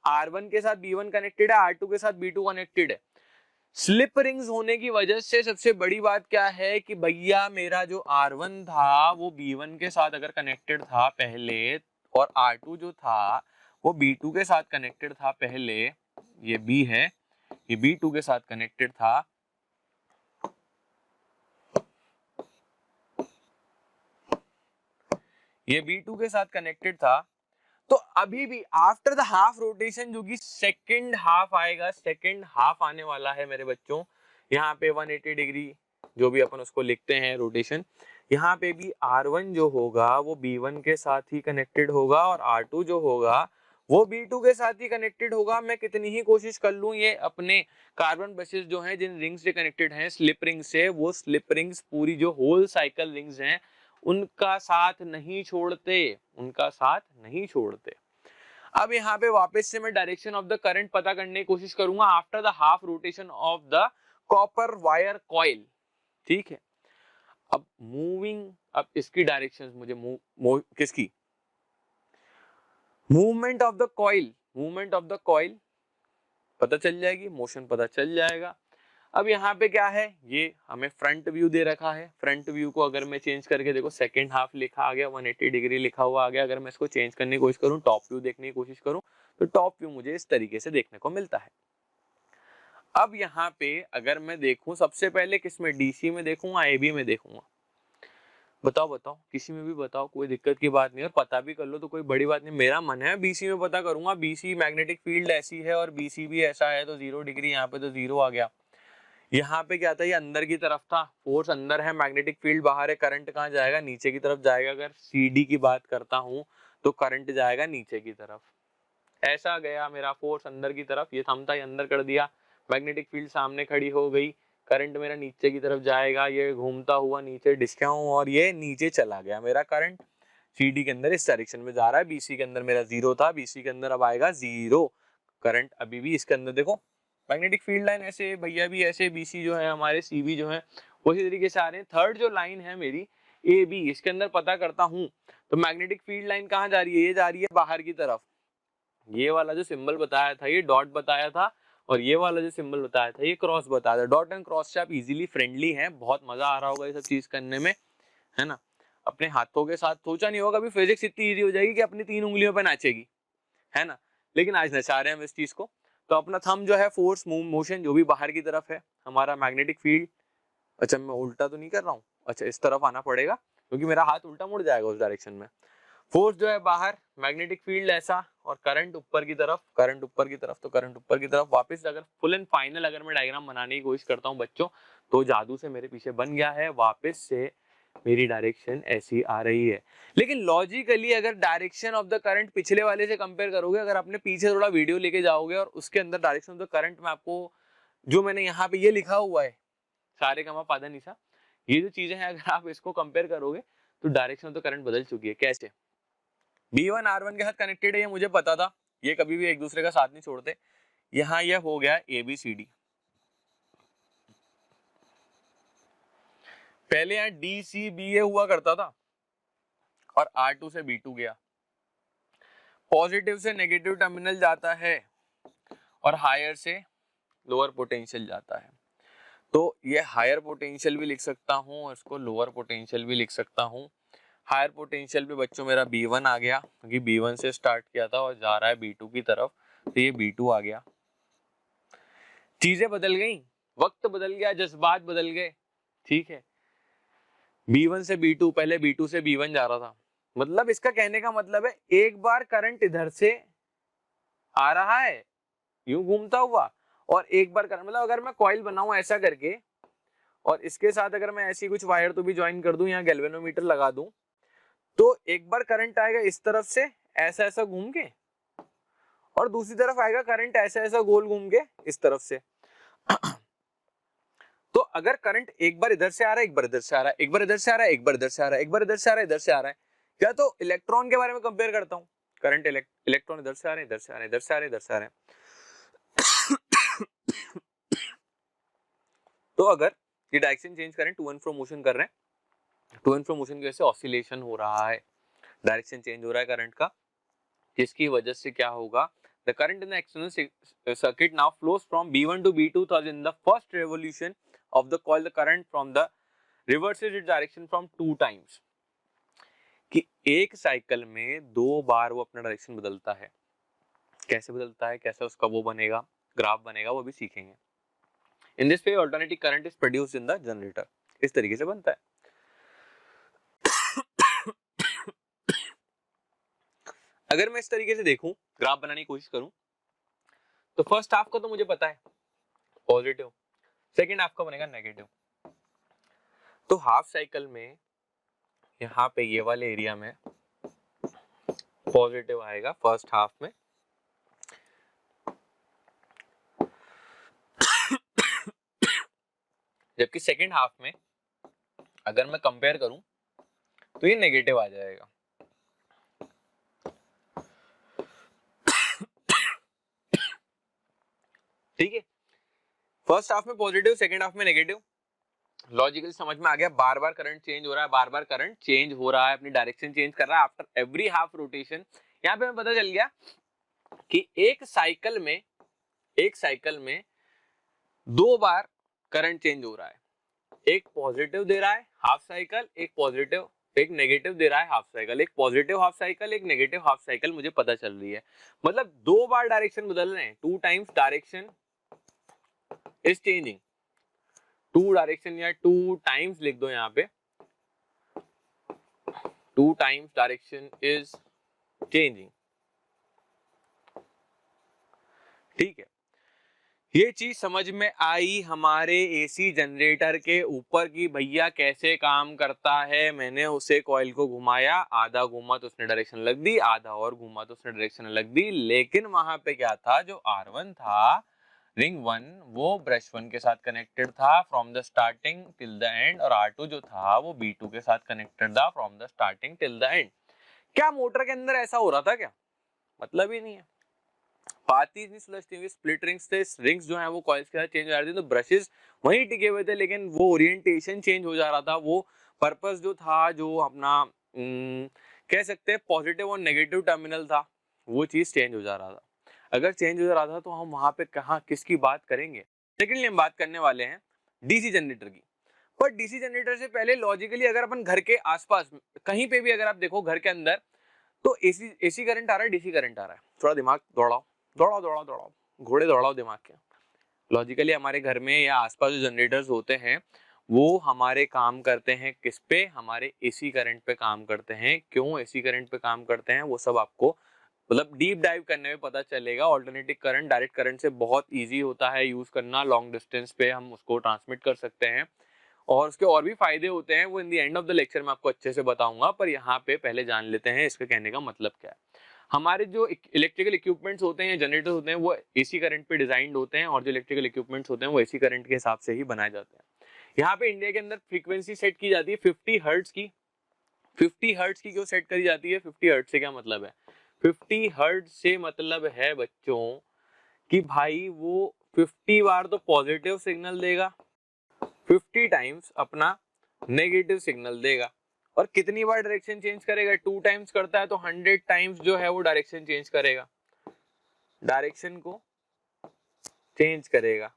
R1 के साथ B1 कनेक्टेड है, R2 के साथ B2 कनेक्टेड है। स्लिप रिंग्स होने की वजह से सबसे बड़ी बात क्या है कि भैया मेरा जो R1 था वो B1 के साथ अगर कनेक्टेड था पहले, और R2 जो था वो B2 के साथ कनेक्टेड था पहले, ये B है, ये B2 के साथ कनेक्टेड था, ये B2 के साथ कनेक्टेड था। तो अभी भी आफ्टर द हाफ रोटेशन जो कि सेकंड हाफ आएगा, सेकंड हाफ आने वाला है मेरे बच्चों, यहाँ पे 180 डिग्री जो भी अपन उसको लिखते हैं रोटेशन, यहाँ पे भी R1 जो होगा वो B1 के साथ ही कनेक्टेड होगा और R2 जो होगा वो B2 के साथ ही कनेक्टेड होगा। मैं कितनी ही कोशिश कर लूं, ये अपने कार्बन बसेस जो हैं जिन रिंग्स से कनेक्टेड हैं स्लिप रिंग से, वो स्लिप रिंग्स पूरी जो होल साइकिल रिंग्स हैं उनका साथ नहीं छोड़ते, उनका साथ नहीं छोड़ते। अब यहाँ पे वापस से मैं डायरेक्शन ऑफ द करंट पता करने की कोशिश करूंगा after the half rotation of the copper wire coil, ठीक है। अब मूविंग, अब इसकी डायरेक्शन मुझे किसकी, movement of the coil, movement of the coil पता चल जाएगी, मोशन पता चल जाएगा। अब यहाँ पे क्या है, ये हमें फ्रंट व्यू दे रखा है। फ्रंट व्यू को अगर मैं चेंज करके देखो, सेकेंड हाफ लिखा आ गया, 180 डिग्री लिखा हुआ आ गया। अगर मैं इसको चेंज करने की कोशिश करूँ, टॉप व्यू देखने की कोशिश करूँ, तो टॉप व्यू मुझे इस तरीके से देखने को मिलता है। अब यहाँ पे अगर मैं देखूं, सबसे पहले किसमें, डीसी में देखूंगा, एबी में देखूंगा, बताओ बताओ, किसी में भी बताओ, कोई दिक्कत की बात नहीं। और पता भी कर लो तो कोई बड़ी बात नहीं, मेरा मन है बीसी में पता करूंगा। बीसी मैग्नेटिक फील्ड ऐसी है और बीसी भी ऐसा है, तो 0 डिग्री, यहाँ पे तो 0 आ गया। यहाँ पे क्या था, ये अंदर की तरफ था, फोर्स अंदर है, मैग्नेटिक फील्ड बाहर है, करंट कहाँ जाएगा, नीचे की तरफ जाएगा। अगर सीडी की बात करता हूँ तो करंट जाएगा नीचे की तरफ, ऐसा गया मेरा फोर्स अंदर की तरफ, ये थमता, ये अंदर कर दिया, मैग्नेटिक फील्ड सामने खड़ी हो गई, करंट मेरा नीचे की तरफ जाएगा, ये घूमता हुआ नीचे डिस्काउं और ये नीचे चला गया मेरा करंट। सीडी के अंदर इस डायरेक्शन में जा रहा है, बीसी के अंदर मेरा 0 था, बीसी के अंदर अब आएगा 0 करंट। अभी भी इसके अंदर देखो मैग्नेटिक फील्ड लाइन ऐसे, भैया भी ऐसे, बीसी जो है हमारे, सीबी जो है उसी तरीके से आ रहे हैं। थर्ड जो लाइन है मेरी ए बी, इसके अंदर पता करता हूँ तो मैग्नेटिक फील्ड लाइन कहाँ जा रही है, ये जा रही है बाहर की तरफ। ये वाला जो सिंबल बताया था ये डॉट बताया था, और ये वाला जो सिंबल बताया था ये क्रॉस बताया था। डॉट एंड क्रॉस से आप इजीली फ्रेंडली हैं, बहुत मजा आ रहा होगा ये सब चीज करने में, है ना। अपने हाथों के साथ सोचा नहीं होगा, अभी फिजिक्स इतनी इजी हो जाएगी कि अपनी 3 उंगलियों पे नाचेगी, है ना। लेकिन आज नचा रहे हैं हम इस चीज को। तो अपना थंब जो है फोर्स मोशन जो भी बाहर की तरफ है, हमारा मैग्नेटिक फील्ड, अच्छा मैं उल्टा तो नहीं कर रहा हूँ, अच्छा इस तरफ आना पड़ेगा क्योंकि मेरा हाथ उल्टा मुड़ जाएगा उस डायरेक्शन में। फोर्स जो है बाहर, मैग्नेटिक फील्ड ऐसा, और करंट ऊपर की तरफ, करंट ऊपर की तरफ, तो करंट ऊपर की तरफ। वापस अगर फुल एंड फाइनल अगर मैं डायग्राम बनाने की कोशिश करता हूँ बच्चों, तो जादू से मेरे पीछे बन गया है, वापस से मेरी डायरेक्शन ऐसी आ रही है। लेकिन लॉजिकली अगर डायरेक्शन ऑफ द करंट पिछले वाले से कंपेयर करोगे, अगर आपने पीछे थोड़ा वीडियो लेके जाओगे और उसके अंदर डायरेक्शन ऑफ द करंट में आपको जो मैंने यहाँ पे ये लिखा हुआ है, सारे गमा पादा निशा, ये जो चीजें हैं अगर आप इसको कंपेयर करोगे तो डायरेक्शन ऑफ द करंट बदल चुकी है। कैसे, B1 R1 के साथ कनेक्टेड है, ये मुझे पता था, ये कभी भी एक दूसरे का साथ नहीं छोड़ते। यहाँ ये हो गया ABCD, पहले यहाँ DCBA हुआ करता था और R2 से B2 गया, पॉजिटिव से नेगेटिव टर्मिनल जाता है और हायर से लोअर पोटेंशियल जाता है। तो ये हायर पोटेंशियल भी लिख सकता हूँ और इसको लोअर पोटेंशियल भी लिख सकता हूँ। हायर पोटेंशियल पे बच्चों मेरा B1 आ गया, क्योंकि B1 से स्टार्ट किया था और जा रहा है B2 की तरफ, तो ये B2 आ गया। चीजें बदल गई, वक्त बदल गया, जज्बात बदल गए, ठीक है। B1 से B2, पहले B2 से B1 जा रहा था, मतलब इसका कहने का मतलब है एक बार करंट इधर से आ रहा है यूं घूमता हुआ, और एक बार करंट, मतलब अगर मैं कॉइल बनाऊं ऐसा करके और इसके साथ अगर मैं ऐसी कुछ वायर तो भी ज्वाइन कर दूं, यहाँ गैल्वेनोमीटर लगा दूं, तो एक बार करंट आएगा इस तरफ से ऐसा ऐसा घूम के, और दूसरी तरफ आएगा करंट ऐसा ऐसा गोल घूम के इस तरफ से। तो अगर करंट एक बार इधर से आ रहा है, एक बार इधर से आ रहा है, एक बार इधर से आ रहा है, एक बार इधर से आ रहा है, एक बार इधर से आ रहा है, इधर से आ रहा है, क्या तो इलेक्ट्रॉन के बारे में कंपेयर करता हूँ, करंट इलेक्ट्रॉन इधर से आ रहे हैं, इधर से आ रहे हैं, इधर से आ रहे हैं, इधर से आ रहे हैं। तो अगर ये डायरेक्शन चेंज करें, टू एंड फ्रो मोशन कर रहे हैं, टू एंड फ्रो मोशन की वजह से ऑसिलेशन हो रहा है, डायरेक्शन चेंज हो रहा है करंट का, जिसकी वजह से क्या होगा, the current in the external circuit now flows from B1 to B2, thus in the first revolution of the coil the current from the reverses its direction from 2 times, कि एक साइकिल में 2 बार वो अपना डायरेक्शन बदलता है। कैसे बदलता है, कैसे उसका वो बनेगा, ग्राफ बनेगा, वो भी सीखेंगे। In this way alternating current is produced in the generator, इस तरीके से बनता है। अगर मैं इस तरीके से देखूं, ग्राफ बनाने की कोशिश करूं, तो फर्स्ट हाफ का तो मुझे पता है पॉजिटिव, सेकेंड हाफ का बनेगा नेगेटिव। तो हाफ साइकिल में यहाँ पे ये वाले एरिया में पॉजिटिव आएगा फर्स्ट हाफ में, जबकि सेकेंड हाफ में अगर मैं कंपेयर करूं तो ये नेगेटिव आ जाएगा। ठीक है, फर्स्ट हाफ में पॉजिटिव, सेकंड हाफ में नेगेटिव। लॉजिकली समझ में आ गया, बार बार करंट चेंज हो रहा है, बार बार करंट चेंज हो रहा है, अपनी डायरेक्शन चेंज कर रहा है आफ्टर एवरी हाफ रोटेशन। यहाँ पे हमें पता चल गया कि एक साइकिल में 2 बार करंट चेंज हो रहा है, एक पॉजिटिव दे रहा है हाफ साइकिल, एक नेगेटिव दे रहा है हाफ साइकिल, एक पॉजिटिव हाफ साइकिल, एक नेगेटिव हाफ साइकिल मुझे पता चल रही है। मतलब 2 बार डायरेक्शन बदल रहे हैं, 2 times direction is changing, 2 direction या 2 टाइम्स लिख दो यहाँ पे, 2 टाइम्स डायरेक्शन इज चेंजिंग। ठीक है, ये चीज समझ में आई हमारे एसी जनरेटर के ऊपर की भैया कैसे काम करता है। मैंने उसे कॉइल को घुमाया, आधा घुमा तो उसने डायरेक्शन अलग दी, आधा और घुमा तो उसने डायरेक्शन अलग दी, लेकिन वहां पे क्या था, जो R1 था रिंग 1 वो ब्रश 1 के साथ कनेक्टेड था from the starting till the end, और R2 जो था वो B2 के साथ कनेक्टेड था from the starting till the end. क्या मोटर के अंदर ऐसा हो रहा था क्या? मतलब ही नहीं है। पाती नहीं सुलझती हुई, स्प्लिट रिंग्स थे, रिंग्स जो है वो कॉइल्स के साथ चेंज हो जा रही थी, तो ब्रशेस वहीं टिके हुए थे, लेकिन वो ओरिएंटेशन चेंज हो जा रहा था। वो पर्पस जो था, जो अपना कह सकते हैं पॉजिटिव और नेगेटिव टर्मिनल था, वो चीज चेंज हो जा रहा था। अगर चेंज हो जा रहा था तो हम वहां पे कहाँ किसकी बात करेंगे? सेकेंडली हम बात करने वाले हैं डीसी जनरेटर की। पर डीसी जनरेटर से पहले लॉजिकली अगर अपन घर के आसपास कहीं पे भी अगर आप देखो घर के अंदर, तो एसी करंट आ रहा है, डीसी करंट आ रहा है, थोड़ा दिमाग दौड़ाओ, घोड़े दौड़ाओ दिमाग के। लॉजिकली हमारे घर में या आसपास जो जनरेटर्स होते हैं वो हमारे काम करते हैं किस पे? हमारे एसी करंट पे काम करते हैं। क्यों एसी करंट पे काम करते हैं वो सब आपको मतलब डीप डाइव करने में पता चलेगा। ऑल्टरनेटिव करंट डायरेक्ट करंट से बहुत इजी होता है यूज करना, लॉन्ग डिस्टेंस पे हम उसको ट्रांसमिट कर सकते हैं, और उसके और भी फायदे होते हैं, वो in the end of the lecture में आपको अच्छे से बताऊंगा। पर यहाँ पे पहले जान लेते हैं इसके कहने का मतलब क्या है। हमारे जो इलेक्ट्रिकल इक्विपमेंट्स होते हैं, जनरेटर होते हैं, वो एसी करंट पे डिजाइंड होते हैं, और जो इलेक्ट्रिकल इक्विपमेंट्स होते हैं वो एसी करंट के हिसाब से ही बनाए जाते हैं। यहाँ पे इंडिया के अंदर फ्रीक्वेंसी सेट की जाती है 50 हर्ट्ज की। 50 हर्ट्ज की क्यों सेट करी जाती है? 50 हर्ट्ज से क्या मतलब है? 50 हर्ट्ज से मतलब है बच्चों कि भाई वो 50 बार तो पॉजिटिव सिग्नल देगा, 50 टाइम्स अपना नेगेटिव सिग्नल देगा, और कितनी बार डायरेक्शन चेंज करेगा? 2 टाइम्स करता है तो 100 टाइम्स जो है वो डायरेक्शन चेंज करेगा, डायरेक्शन को चेंज करेगा।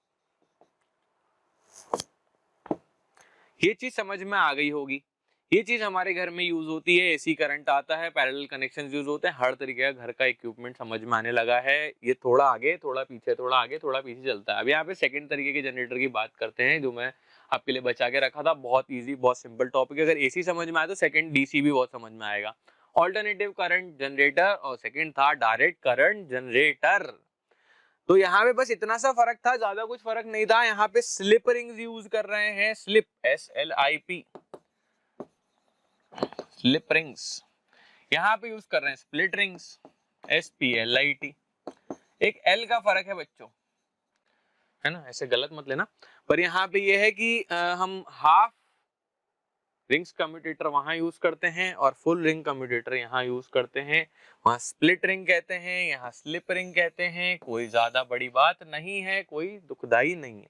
ये चीज समझ में आ गई होगी। ये चीज हमारे घर में यूज होती है, एसी करंट आता है, पैरेलल कनेक्शंस यूज होते हैं, हर तरीके का घर का इक्विपमेंट समझ में आने लगा है। ये थोड़ा आगे थोड़ा पीछे, थोड़ा आगे थोड़ा पीछे चलता है। अब यहाँ पे सेकंड तरीके के जनरेटर की बात करते हैं, जो मैं आपके लिए बचा के रखा था। बहुत इजी, बहुत सिंपल टॉपिक। अगर एसी समझ में आया तो सेकंड डीसी भी बहुत समझ में आएगा। ऑल्टरनेटिव करंट जनरेटर, और सेकंड था डायरेक्ट करंट जनरेटर। तो यहाँ पे बस इतना सा फर्क था, ज्यादा कुछ फर्क नहीं था। यहाँ पे स्लिप रिंग्स यूज कर रहे हैं, स्लिप SLIP, स्लिप रिंग्स। यहाँ पे यूज कर रहे हैं स्प्लिट रिंग्स, SPLIT। एक L का फर्क है बच्चों, है ना, ऐसे गलत मत लेना। पर यहाँ पे ये है कि हम हाफ रिंग्स कम्यूटेटर वहां यूज करते हैं और फुल रिंग कम्यूटेटर यहाँ यूज करते हैं। वहां स्प्लिट रिंग कहते हैं, यहाँ स्लिप रिंग कहते हैं। कोई ज्यादा बड़ी बात नहीं है, कोई दुखदाई नहीं है।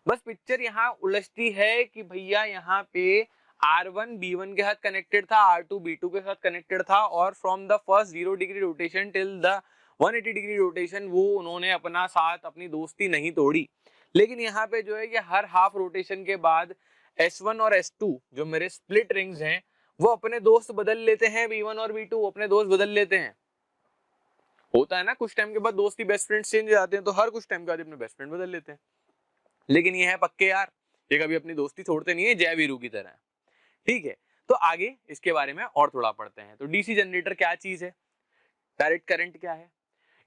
बस पिक्चर यहाँ उलझती है कि भैया यहाँ पे R1 B1 के साथ कनेक्टेड था, R2 B2 के साथ कनेक्टेड था, और from the first 0 degree rotation till the 180 degree rotation वो उन्होंने अपना साथ, अपनी दोस्ती नहीं तोड़ी। लेकिन यहाँ पे जो है कि हर हाफ रोटेशन के बाद S1 और S2 जो मेरे स्प्लिट रिंग्स हैं वो अपने दोस्त बदल लेते हैं, B1 और B2 अपने दोस्त बदल लेते हैं। होता है ना, कुछ टाइम के बाद दोस्ती बेस्ट फ्रेंड्स चेंज हो जाते हैं, तो हर कुछ टाइम के बाद अपने बेस्ट फ्रेंड बदल लेते हैं। लेकिन ये है पक्के यार, ये कभी अपनी दोस्ती छोड़ते नहीं है, जय वीरू की तरह। ठीक है, तो आगे इसके बारे में और थोड़ा पढ़ते हैं। तो डीसी जनरेटर क्या चीज है, डायरेक्ट करंट क्या है।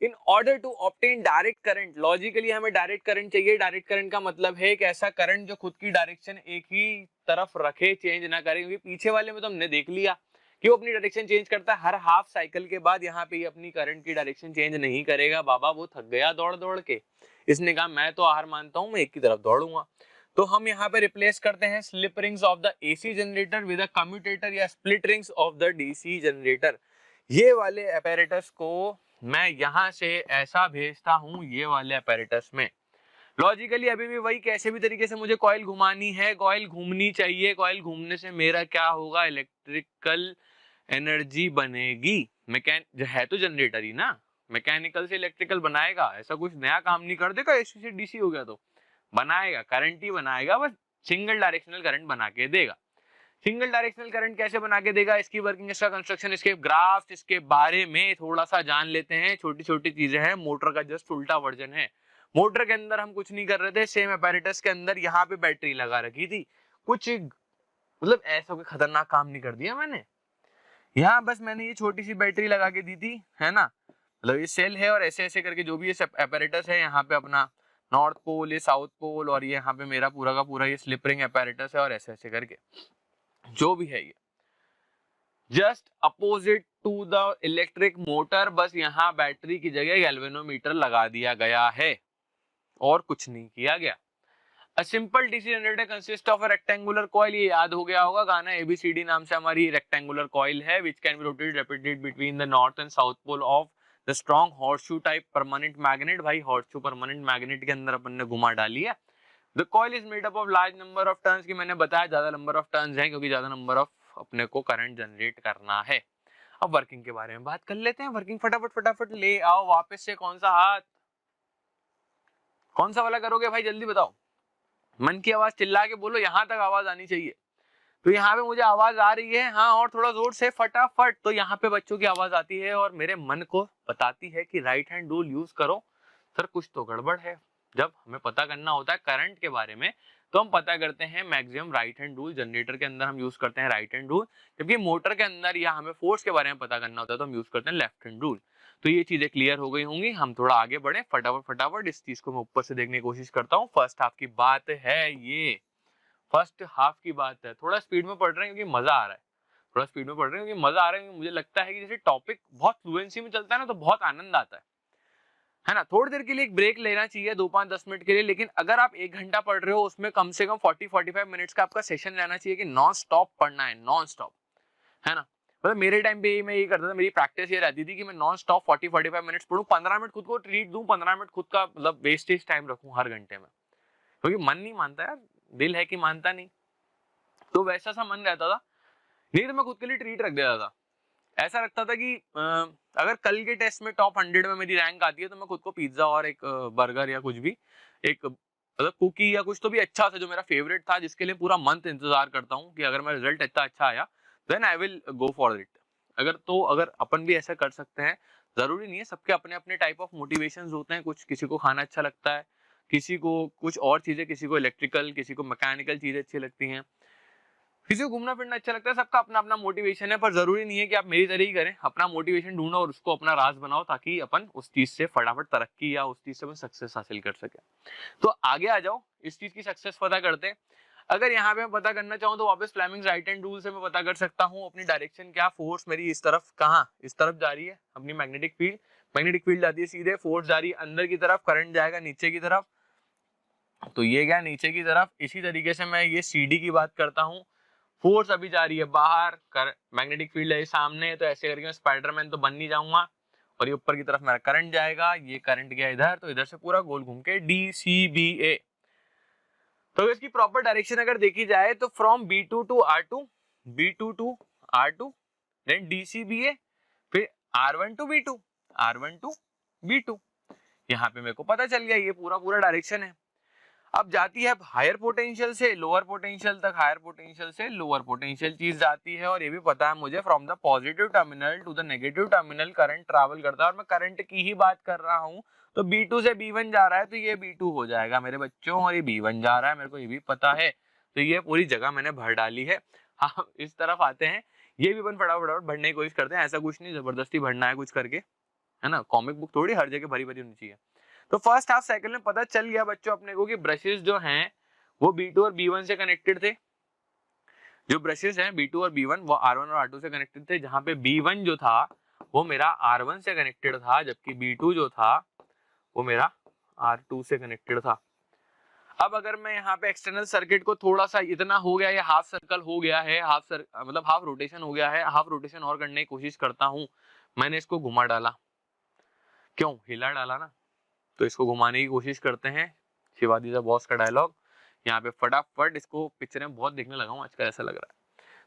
In order to obtain direct current, logically हमें डायरेक्ट करंट चाहिए। डायरेक्ट करंट का मतलब है कि ऐसा करंट जो खुद की डायरेक्शन एक ही तरफ रखे, चेंज ना करे। क्योंकि पीछे वाले में तो हमने देख लिया कि वो अपनी डायरेक्शन चेंज करता है हर हाफ साइकिल के बाद। यहाँ पे अपनी करंट की डायरेक्शन चेंज नहीं करेगा। बाबा वो थक गया दौड़ दौड़ के, इसने कहा मैं तो हार मानता हूं, मैं एक की तरफ दौड़ूंगा। तो हम यहाँ पे रिप्लेस करते हैं slip rings of the AC generator with a commutator या split rings of the DC generator. ये वाले अपैरेटस को मैं यहाँ से ऐसा भेजता हूँ ये वाले अपैरेटस में। लॉजिकली अभी भी वही, कैसे भी तरीके से मुझे कॉइल घुमानी है, कॉइल घूमनी चाहिए, कॉइल घूमने से मेरा क्या होगा, इलेक्ट्रिकल एनर्जी बनेगी। है तो जनरेटर ही ना, मैकेनिकल से इलेक्ट्रिकल बनाएगा, ऐसा कुछ नया काम नहीं कर देगा, एसी से डीसी हो गया तो बनाएगा, करंट ही बनाएगा, बस सिंगल डायरेक्शनल करंट बना के देगा। सिंगल डायरेक्शनल करंट कैसे बना के देगा, इसकी वर्किंग, इसका कंस्ट्रक्शन, इसके ग्राफ्स, इसके बारे में थोड़ा सा जान लेते हैं। छोटी छोटी चीजें हैं, मोटर का जस्ट उल्टा वर्जन है। मोटर के अंदर हम कुछ नहीं कर रहे थे, सेम अपैरेटस के अंदर यहाँ पे बैटरी लगा रखी थी, कुछ मतलब ऐसा कोई खतरनाक काम नहीं कर दिया मैंने। यहाँ बस मैंने ये छोटी सी बैटरी लगा के दी थी, है ना, मतलब ये सेल है और ऐसे ऐसे करके जो भी ये अपैरेटस है, यहाँ पे अपना नॉर्थ पोल, ये साउथ पोल, और ये यहाँ पे मेरा पूरा का पूरा ये स्लिप रिंग अपैरेटस है, और ऐसे ऐसे करके जो भी है ये just opposite to the electric motor, बस यहाँ बैटरी की जगह गैल्वेनोमीटर लगा दिया गया है और कुछ नहीं किया गया। A simple DC generator consists of a rectangular coil, ये याद हो गया होगा, गाना ABCD नाम से हमारी rectangular coil है, which can be rotated rapidly between the north and south pole of the strong horseshoe type permanent magnet। भाई horseshoe permanent magnet के अंदर अपन ने घुमा डाली है। The coil is made up of large number of turns, की मैंने बताया ज्यादा नंबर ऑफ टर्न्स हैं क्योंकि ज्यादा नंबर ऑफ अपने को करंट जनरेट करना है। अब वर्किंग के बारे में बात कर लेते हैं। वर्किंग फटाफट फटाफट ले आओ वापस से, कौन सा हाथ, कौन सा वाला करोगे भाई, जल्दी बताओ, मन की आवाज चिल्ला के बोलो, यहां तक आवाज आनी चाहिए। तो यहाँ पे मुझे आवाज आ रही है, हाँ, और थोड़ा जोर से फटाफट। तो यहाँ पे बच्चों की आवाज आती है और मेरे मन को बताती है कि राइट हैंड रूल यूज करो। सर कुछ तो गड़बड़ है। जब हमें पता करना होता है करंट के बारे में तो हम पता करते हैं maximum right hand rule. Generator के अंदर हम यूज करते हैं राइट हैंड रूल, जबकि मोटर के अंदर या हमें फोर्स के बारे में पता करना होता है तो हम यूज करते हैं लेफ्ट हैंड रूल। तो ये चीजें क्लियर हो गई होंगी। हम थोड़ा आगे बढ़े, फटाफट फटाफट इस चीज को मैं ऊपर से देखने की कोशिश करता हूँ। फर्स्ट हाफ की बात है ये, फर्स्ट हाफ की बात है। थोड़ा स्पीड में पढ़ रहे हैं क्योंकि मजा आ रहा है, थोड़ा स्पीड में पढ़ रहे हैं क्योंकि मजा आ रहा है, क्योंकि मुझे लगता है कि जैसे टॉपिक बहुत फ्लुएंसी में चलता है ना तो बहुत आनंद आता है ना। थोड़ी देर के लिए एक ब्रेक लेना चाहिए, 2-5-10 मिनट के लिए, लेकिन अगर आप 1 घंटा पढ़ रहे हो उसमें कम से कम 40-45 मिनट्स का आपका सेशन रहना चाहिए कि नॉन स्टॉप पढ़ना है, नॉन स्टॉप, है ना। मतलब मेरे टाइम पे मैं ये करता था, मेरी प्रैक्टिस ये रहती थी कि मैं नॉन स्टॉप 40-45 मिनट्स पढ़ूं, 15 मिनट खुद को ट्रीट दूं, 15 मिनट खुद का मतलब वेस्टेज टाइम रखूं हर घंटे में, क्योंकि मन नहीं मानता यार, दिल है कि मानता नहीं। तो वैसा सा मन रहता था, नहीं तो मैं खुद के लिए ट्रीट रख देता था। ऐसा लगता था कि अगर कल के टेस्ट में टॉप 100 में मेरी रैंक आती है तो मैं खुद को पिज्जा और एक बर्गर या कुछ भी, एक मतलब कुकी या कुछ तो भी अच्छा सा जो मेरा फेवरेट था, जिसके लिए पूरा मंथ इंतजार करता हूँ कि अगर मेरा रिजल्ट इतना अच्छा आया then I will go for it. अगर अपन भी ऐसा कर सकते हैं, जरूरी नहीं है, सबके अपने अपने टाइप ऑफ मोटिवेशंस होते हैं। कुछ किसी को खाना अच्छा लगता है, किसी को कुछ और चीजें, किसी को इलेक्ट्रिकल, किसी को मैकेनिकल चीजें अच्छी लगती हैं, किसी को घूमना फिरना अच्छा लगता है। सबका अपना अपना मोटिवेशन है, पर जरूरी नहीं है कि आप मेरी तरह ही करें। अपना मोटिवेशन ढूंढो और उसको अपना राज बनाओ ताकि अपन उस चीज से फटाफट तरक्की या उस चीज से अपन सक्सेस हासिल कर सके। तो आगे आ जाओ, इस चीज की सक्सेस पता करते हैं। अगर यहाँ पे मैं पता करना चाहूँ तो वापस फ्लेमिंग्स राइट हैंड रूल से मैं पता कर सकता हूँ अपनी डायरेक्शन क्या, फोर्स मेरी इस तरफ, कहाँ, इस तरफ जा रही है अपनी मैग्नेटिक फील्ड। मैग्नेटिक फील्ड जाती है सीधे, फोर्स जा रही है अंदर की तरफ, करंट जाएगा नीचे की तरफ, तो ये गया नीचे की तरफ। इसी तरीके से मैं ये CD की बात करता हूँ, फोर्स अभी जा रही है बाहर, मैग्नेटिक फील्ड है सामने, तो ऐसे करके मैं स्पाइडरमैन तो बन नहीं जाऊंगा। और ये ऊपर की तरफ मेरा करंट जाएगा, ये करंट गया इधर, तो इधर से पूरा गोल घूम के DCBA। तो इसकी प्रॉपर डायरेक्शन अगर देखी जाए तो from B2 to R2, B2 to R2, then DCBA, फिर R1 to B2, R1 to B2। यहाँ पे मेरे को पता चल गया ये पूरा पूरा डायरेक्शन है। अब जाती है हायर पोटेंशियल से लोअर पोटेंशियल तक, हायर पोटेंशियल से लोअर पोटेंशियल चीज जाती है। और ये भी पता है मुझे from the positive terminal to the negative terminal current travel करता है। और मैं करंट की ही बात कर रहा हूँ, तो B2 से B1 जा रहा है तो ये B2 हो जाएगा मेरे बच्चों, और ये B1 जा रहा है, मेरे को ये भी पता है। तो ये पूरी जगह मैंने भर डाली है। हाँ, इस तरफ आते हैं, ये भी अपन फटाफट भरने की कोशिश करते हैं। ऐसा कुछ नहीं जबरदस्ती भरना है कुछ करके, है ना, कॉमिक बुक थोड़ी हर जगह भरी भरी होनी चाहिए। तो फर्स्ट हाफ साइकिल में पता चल गया बच्चों अपने को कि ब्रशेस जो हैं वो B2 और B1 से कनेक्टेड थे। जो ब्रशेस हैं B2 और B1 वो R1 और R2 से कनेक्टेड थे, जहां पे B1 जो था वो मेरा R1 से कनेक्टेड था, जबकि B2 जो था वो मेरा R2 से कनेक्टेड था। अब अगर मैं यहाँ पे एक्सटर्नल सर्किट को थोड़ा सा, इतना हो गया, ये हाफ सर्कल हो गया है, मतलब हाफ रोटेशन हो गया है, हाफ रोटेशन और करने की कोशिश करता हूँ, मैंने इसको घुमा डाला, क्यों, हिला डाला ना, तो इसको घुमाने की कोशिश करते हैं, शिवाजी द बॉस का डायलॉग, यहाँ पे फटाफट इसको पिक्चर में बहुत देखने लगा हूँ आजकल, ऐसा लग रहा है,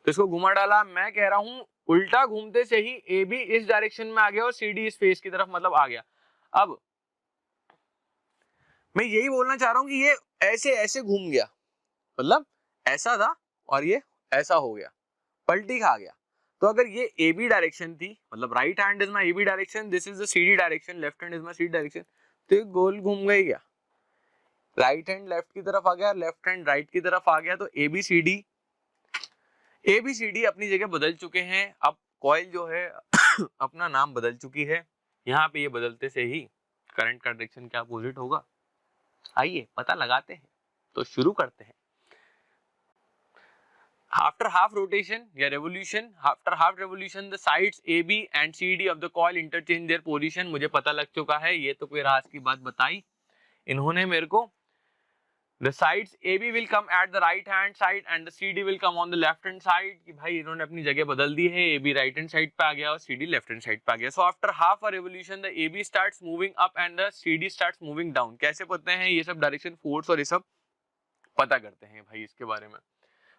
तो इसको घुमा डाला। मैं कह रहा हूँ उल्टा घूमते से ही ए बी इस डायरेक्शन में आ गया और सी डी इस फेस की तरफ मतलब आ गया। अब मैं यही बोलना चाह रहा हूँ कि ये ऐसे ऐसे घूम गया, मतलब ऐसा था और ये ऐसा हो गया, पलटी खा गया। तो अगर ये ए बी डायरेक्शन थी, मतलब right hand is my A B direction, this is the C D direction, left hand is my C D direction, तो ये गोल घूम गई क्या, राइट हैंड लेफ्ट की तरफ आ गया, लेफ्ट हैंड राइट की तरफ आ गया, तो ए बी सी डी अपनी जगह बदल चुके हैं। अब कॉइल जो है अपना नाम बदल चुकी है, यहाँ पे ये बदलते से ही करंट का डायरेक्शन क्या अपोजिट होगा, आइए पता लगाते हैं, तो शुरू करते हैं। After half rotation या revolution, after half revolution, the sides AB and CD of the coil interchange their position। मुझे पता लग चुका है, ये तो कोई राज की बात बताई इन्होंने मेरे को। The sides AB will come at the right hand side and the CD will come on the left hand side। कि भाई इन्होंने अपनी जगह बदल दी है, AB right hand side पे आ गया और CD left hand side पे आ गया। So after half a revolution, the AB starts moving up and the CD starts moving down। कैसे पता है ये सब डायरेक्शन, फोर्स और ये सब पता करते हैं भाई इसके बारे में।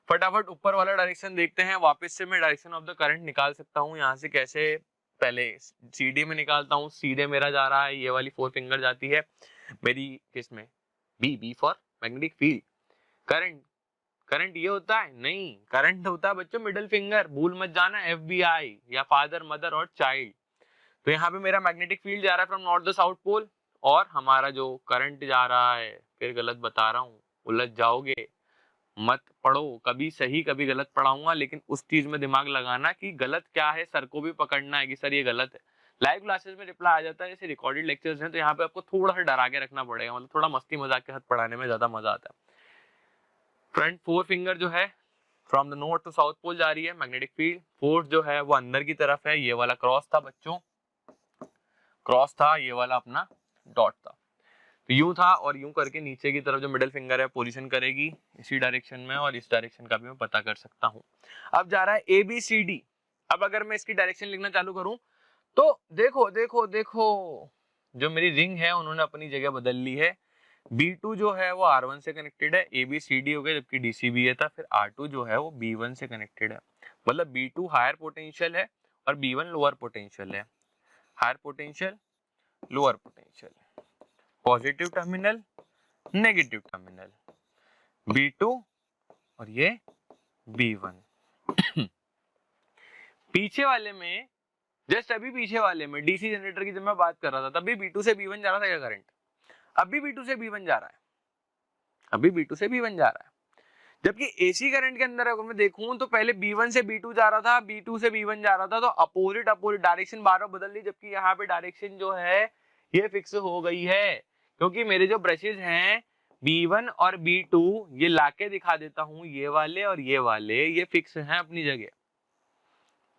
फटाफट ऊपर वाला डायरेक्शन देखते हैं, वापस से मैं डायरेक्शन ऑफ द करंट निकाल सकता हूँ यहाँ से कैसे, पहले CD में निकालता हूँ, सीधे मेरा जा रहा है, ये वाली 4 फिंगर जाती है मेरी किस में, B for magnetic field. Current ये होता है, नहीं, करंट होता है बच्चों मिडिल फिंगर, भूल मत जाना, FBI या फादर मदर और चाइल्ड। तो यहाँ पे मेरा मैग्नेटिक फील्ड जा रहा है from north the south pole, और हमारा जो करंट जा रहा है, फिर गलत बता रहा हूँ, उलझ जाओगे, मत पढ़ो, कभी सही कभी गलत पढ़ाऊंगा, लेकिन उस चीज में दिमाग लगाना कि गलत क्या है, सर को भी पकड़ना है कि सर ये गलत है। लाइव क्लासेस में रिप्लाई आ जाता है, जैसे रिकॉर्डेड लेक्चर्स हैं तो यहाँ पे आपको थोड़ा सा डरा के रखना पड़ेगा, मतलब थोड़ा मस्ती मजाक के साथ पढ़ाने में ज्यादा मजा आता है। फ्रंट 4 फिंगर जो है from the north to south pole जा रही है मैग्नेटिक फील्ड, फोर्स जो है वो अंदर की तरफ है, ये वाला क्रॉस था बच्चों, क्रॉस था, ये वाला अपना डॉट था, तो यूं था, और यूं करके नीचे की तरफ जो मिडिल फिंगर है पोजीशन करेगी इसी डायरेक्शन में, और इस डायरेक्शन का भी मैं पता कर सकता हूं। अब जा रहा है ABCD। अब अगर मैं इसकी डायरेक्शन लिखना चालू करूं तो देखो देखो देखो, जो मेरी रिंग है उन्होंने अपनी जगह बदल ली है। B2 जो है वो R1 से कनेक्टेड है, ABCD हो गया, जबकि DCBA था, फिर R2 जो है वो B1 से कनेक्टेड है, मतलब B2 हायर पोटेंशियल है और B1 लोअर पोटेंशियल है, higher potential lower potential, positive terminal negative terminal, B2 और ये B1। पीछे वाले में, जस्ट अभी पीछे वाले में डीसी जनरेटर की जब मैं बात कर रहा था, तब भी B2 से B1 जा रहा था क्या करंट, अभी B2 से B1 जा रहा है, अभी B2 से B1 जा रहा है। जबकि एसी करंट के अंदर अगर मैं देखूं तो पहले B1 से B2 जा रहा था, B2 से B1 जा रहा था, तो अपोजिट डायरेक्शन बार बार बदल ली, जबकि यहाँ पे डायरेक्शन जो है ये फिक्स हो गई है, क्योंकि मेरे जो ब्रशेज हैं B1 और B2 ये लाके दिखा देता हूं, ये वाले और ये वाले ये फिक्स हैं अपनी जगह,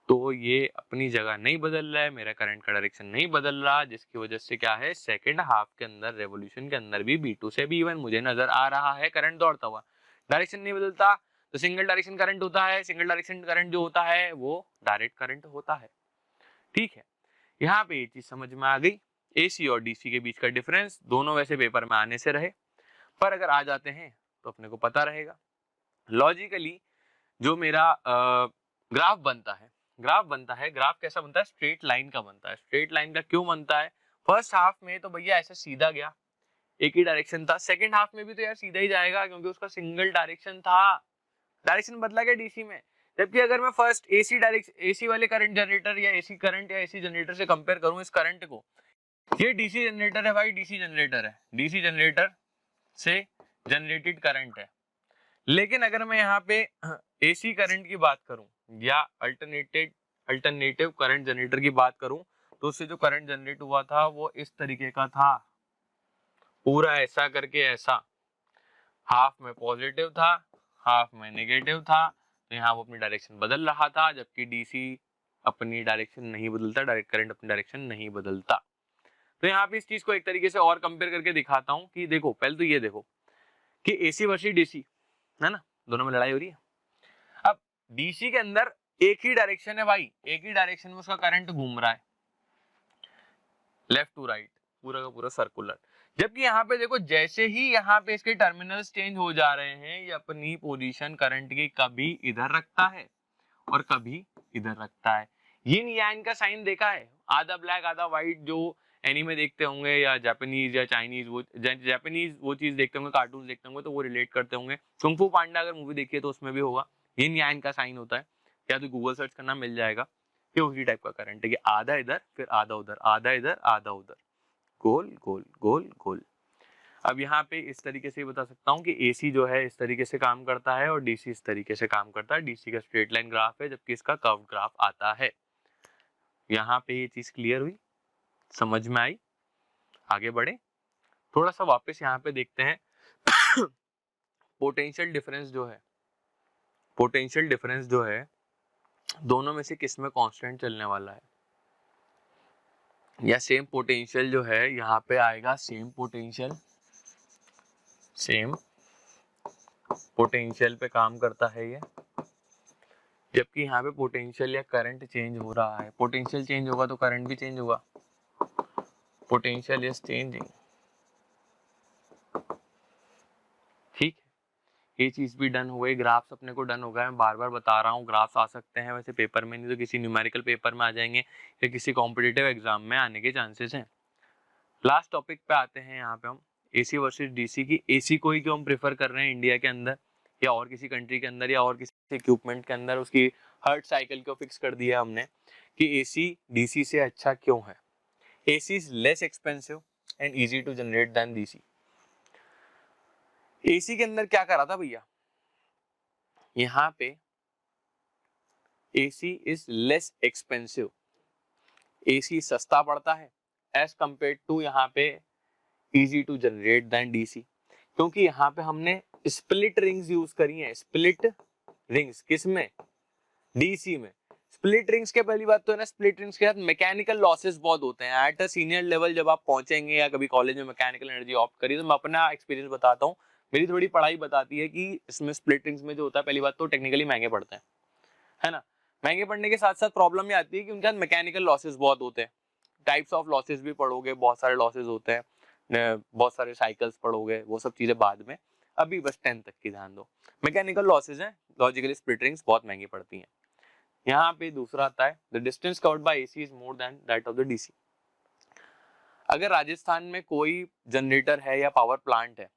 तो ये अपनी जगह नहीं बदल रहा है, मेरा करंट का डायरेक्शन नहीं बदल रहा, जिसकी वजह से क्या है, सेकंड हाफ के अंदर रेवोल्यूशन के अंदर भी B2 से B1 मुझे नजर आ रहा है करंट दौड़ता हुआ, डायरेक्शन नहीं बदलता। तो सिंगल डायरेक्शन करंट होता है, सिंगल डायरेक्शन करंट जो होता है वो डायरेक्ट करंट होता है, ठीक है। यहाँ पे ये चीज समझ में आ गई, एसी और डीसी के बीच का डिफरेंस, दोनों वैसे पेपर में आने से रहे, पर अगर आ जाते हैं तो अपने को पता रहेगा। लॉजिकली जो मेरा ग्राफ बनता है, ग्राफ कैसा बनता है, स्ट्रेट लाइन का बनता है। स्ट्रेट लाइन का क्यों बनता है, फर्स्ट हाफ में तो भैया ऐसे सीधा गया, एक ही डायरेक्शन था, सेकंड हाफ में भी तो यार सीधा ही जाएगा, क्योंकि उसका सिंगल डायरेक्शन था, डायरेक्शन बदला गया डीसी में। जबकि अगर मैं फर्स्ट एसी वाले करंट जनरेटर या एसी करंट या एसी जनरेटर से कंपेयर करूं इस करंट को, ये डीसी जनरेटर है भाई, डीसी जनरेटर है, डीसी जनरेटर से जनरेटेड करंट है। लेकिन अगर मैं यहाँ पे एसी करंट की बात करूं या अल्टरनेटिव करंट जनरेटर की बात करूं, तो उससे जो करंट जनरेट हुआ था वो इस तरीके का था, पूरा ऐसा करके, ऐसा, हाफ में पॉजिटिव था हाफ में नेगेटिव था, तो यहाँ वो अपनी डायरेक्शन बदल रहा था, जबकि डीसी अपनी डायरेक्शन नहीं बदलता, डायरेक्ट करंट अपनी डायरेक्शन नहीं बदलता। तो यहाँ पे इस चीज को एक तरीके से और कंपेयर करके दिखाता हूँ कि देखो, पहले तो ये देखो कि एसी वर्सेस डीसी है ना, दोनों में लड़ाई हो रही है। अब डीसी के अंदर एक ही डायरेक्शन है भाई, एक ही डायरेक्शन में उसका करंट घूम रहा है, लेफ्ट टू राइट, पूरा का पूरा सर्कुलर। जबकि यहाँ पे देखो जैसे ही यहाँ पे इसके टर्मिनल्स चेंज हो जा रहे हैं, ये अपनी पोजीशन करंट की कभी इधर रखता है और कभी इधर रखता है। यिन यांग का साइन देखा है, आधा ब्लैक आधा व्हाइट, जो एनीमे देखते होंगे या जापानीज या चाइनीज, वो जापानीज वो चीज देखते होंगे, कार्टून देखते होंगे तो वो रिलेट करते होंगे। कुंग फू पांडा अगर मूवी देखिए तो उसमें भी होगा, यिन यांग का साइन होता है, या तो गूगल सर्च करना मिल जाएगा। ये उसी टाइप का करंट है कि आधा इधर फिर आधा उधर, आधा इधर आधा उधर, गोल गोल गोल गोल। अब यहाँ पे इस तरीके से बता सकता हूँ कि एसी जो है इस तरीके से काम करता है और डीसी इस तरीके से काम करता है। डीसी का स्ट्रेट लाइन ग्राफ है जबकि इसका कर्व ग्राफ आता है। यहाँ पे ये चीज क्लियर हुई, समझ में आई? आगे बढ़े, थोड़ा सा वापस यहाँ पे देखते हैं। पोटेंशियल डिफरेंस जो है, पोटेंशियल डिफरेंस जो है दोनों में से किस में कांस्टेंट चलने वाला है, या सेम पोटेंशियल जो है यहाँ पे आएगा, सेम पोटेंशियल, सेम पोटेंशियल पे काम करता है ये, जबकि यहाँ पे पोटेंशियल या करंट चेंज हो रहा है। पोटेंशियल चेंज होगा तो करंट भी चेंज होगा, पोटेंशियल इज चेंजिंग, ठीक है। ये चीज भी डन हो गई, ग्राफ्स अपने को डन हो गया। मैं बार बार बता रहा हूँ ग्राफ्स आ सकते हैं वैसे पेपर में, नहीं तो किसी न्यूमेरिकल पेपर में आ जाएंगे या किसी कॉम्पिटिटिव एग्जाम में आने के चांसेस हैं। लास्ट टॉपिक पे आते हैं यहाँ पे हम, एसी वर्सेस डीसी की। एसी को ही क्यों हम प्रेफर कर रहे हैं इंडिया के अंदर या और किसी कंट्री के अंदर या और किसी इक्विपमेंट के अंदर, उसकी हर्ट साइकिल को फिक्स कर दिया हमने कि एसी डीसी से अच्छा क्यों है। AC is less expensive and easy to generate than DC. AC के अंदर क्या करा था भैया, यहाँ पे AC is less expensive, AC सस्ता पड़ता है एज कंपेयर टू यहाँ पे easy to generate than DC, क्योंकि यहाँ पे हमने स्प्लिट रिंग्स यूज करी हैं। स्प्लिट रिंग्स किस में, डीसी में। स्प्लिट रिंग्स के पहली बात तो है ना, स्प्लिट रिंग्स के साथ मैकेनिकल लॉसेस बहुत होते हैं। एट अ सीनियर लेवल जब आप पहुंचेंगे या कभी कॉलेज में मैकेनिकल एनर्जी ऑप्ट करिए, तो मैं अपना एक्सपीरियंस बताता हूँ, मेरी थोड़ी पढ़ाई बताती है कि इसमें स्प्लिट रिंग्स में जो होता है, पहली बात तो टेक्निकली महंगे पड़ते हैं, है ना। महंगे पड़ने के साथ साथ प्रॉब्लम ये आती है कि उनके साथ मैकेनिकल लॉसेस बहुत होते हैं। टाइप्स ऑफ लॉसेस भी पढ़ोगे, बहुत सारे लॉसेस होते हैं, बहुत सारे साइकिल्स पढ़ोगे, वो सब चीजें बाद में, अभी बस 10 तक की ध्यान दो। मैकेनिकल लॉसेस हैं, लॉजिकली स्प्लिट रिंग्स बहुत महंगी पड़ती हैं। यहाँ पे दूसरा आता है, the distance covered by AC is more than that of the DC. अगर राजस्थान में कोई जनरेटर है या पावर प्लांट है,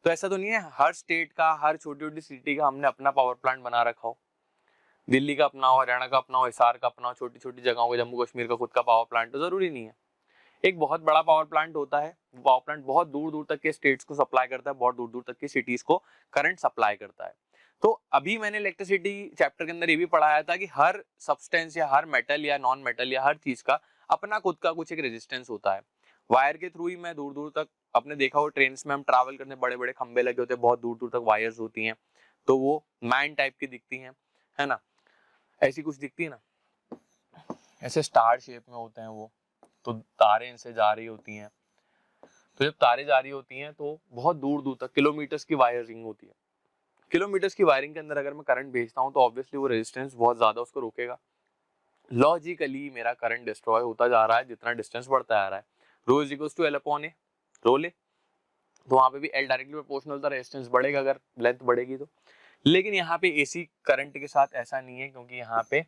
तो ऐसा तो नहीं है हर स्टेट का, हर छोटी छोटी सिटी का हमने अपना पावर प्लांट बना रखा हो। दिल्ली का अपना हो, हरियाणा का अपना हो, हिसार का अपना हो, छोटी छोटी जगहों का, जम्मू कश्मीर का खुद का पावर प्लांट, तो जरूरी नहीं है। एक बहुत बड़ा पावर प्लांट होता है, पावर प्लांट बहुत दूर दूर तक के स्टेट्स को सप्लाई करता है, बहुत दूर दूर तक की सिटीज को करंट सप्लाई करता है। तो अभी मैंने इलेक्ट्रिसिटी चैप्टर के अंदर ये भी पढ़ाया था कि हर सब्सटेंस या हर मेटल या नॉन मेटल या हर चीज का अपना खुद का कुछ एक रेजिस्टेंस होता है। वायर के थ्रू ही मैं दूर दूर तक, आपने देखा हो ट्रेन में हम ट्रैवल करने, बड़े बड़े खंबे लगे होते हैं, बहुत दूर दूर तक वायर्स होती हैं, तो वो मैन टाइप की दिखती हैं, है ना, ऐसी कुछ दिखती है ना, ऐसे स्टार शेप में होते हैं वो, तो तारे इनसे जा रही होती हैं। तो जब तारे जा रही होती हैं तो बहुत दूर दूर तक किलोमीटर्स की वायरिंग होती है। किलोमीटर्स की वायरिंग के अंदर अगर मैं करंट भेजता हूँ तो ऑब्वियसली वो रेजिस्टेंस बहुत ज्यादा उसको रोकेगा। लॉजिकली मेरा करंट डिस्ट्रॉय होता जा रहा है जितना डिस्टेंस बढ़ता आ रहा है। Rho is equals to L upon A, rho L, तो वहां पे भी एल डायरेक्टली प्रोपोर्शनल था, रेजिस्टेंस बढ़ेगा अगर लेंथ बढ़ेगी तो। लेकिन यहाँ पे एसी करंट के साथ ऐसा नहीं है, क्योंकि यहाँ पे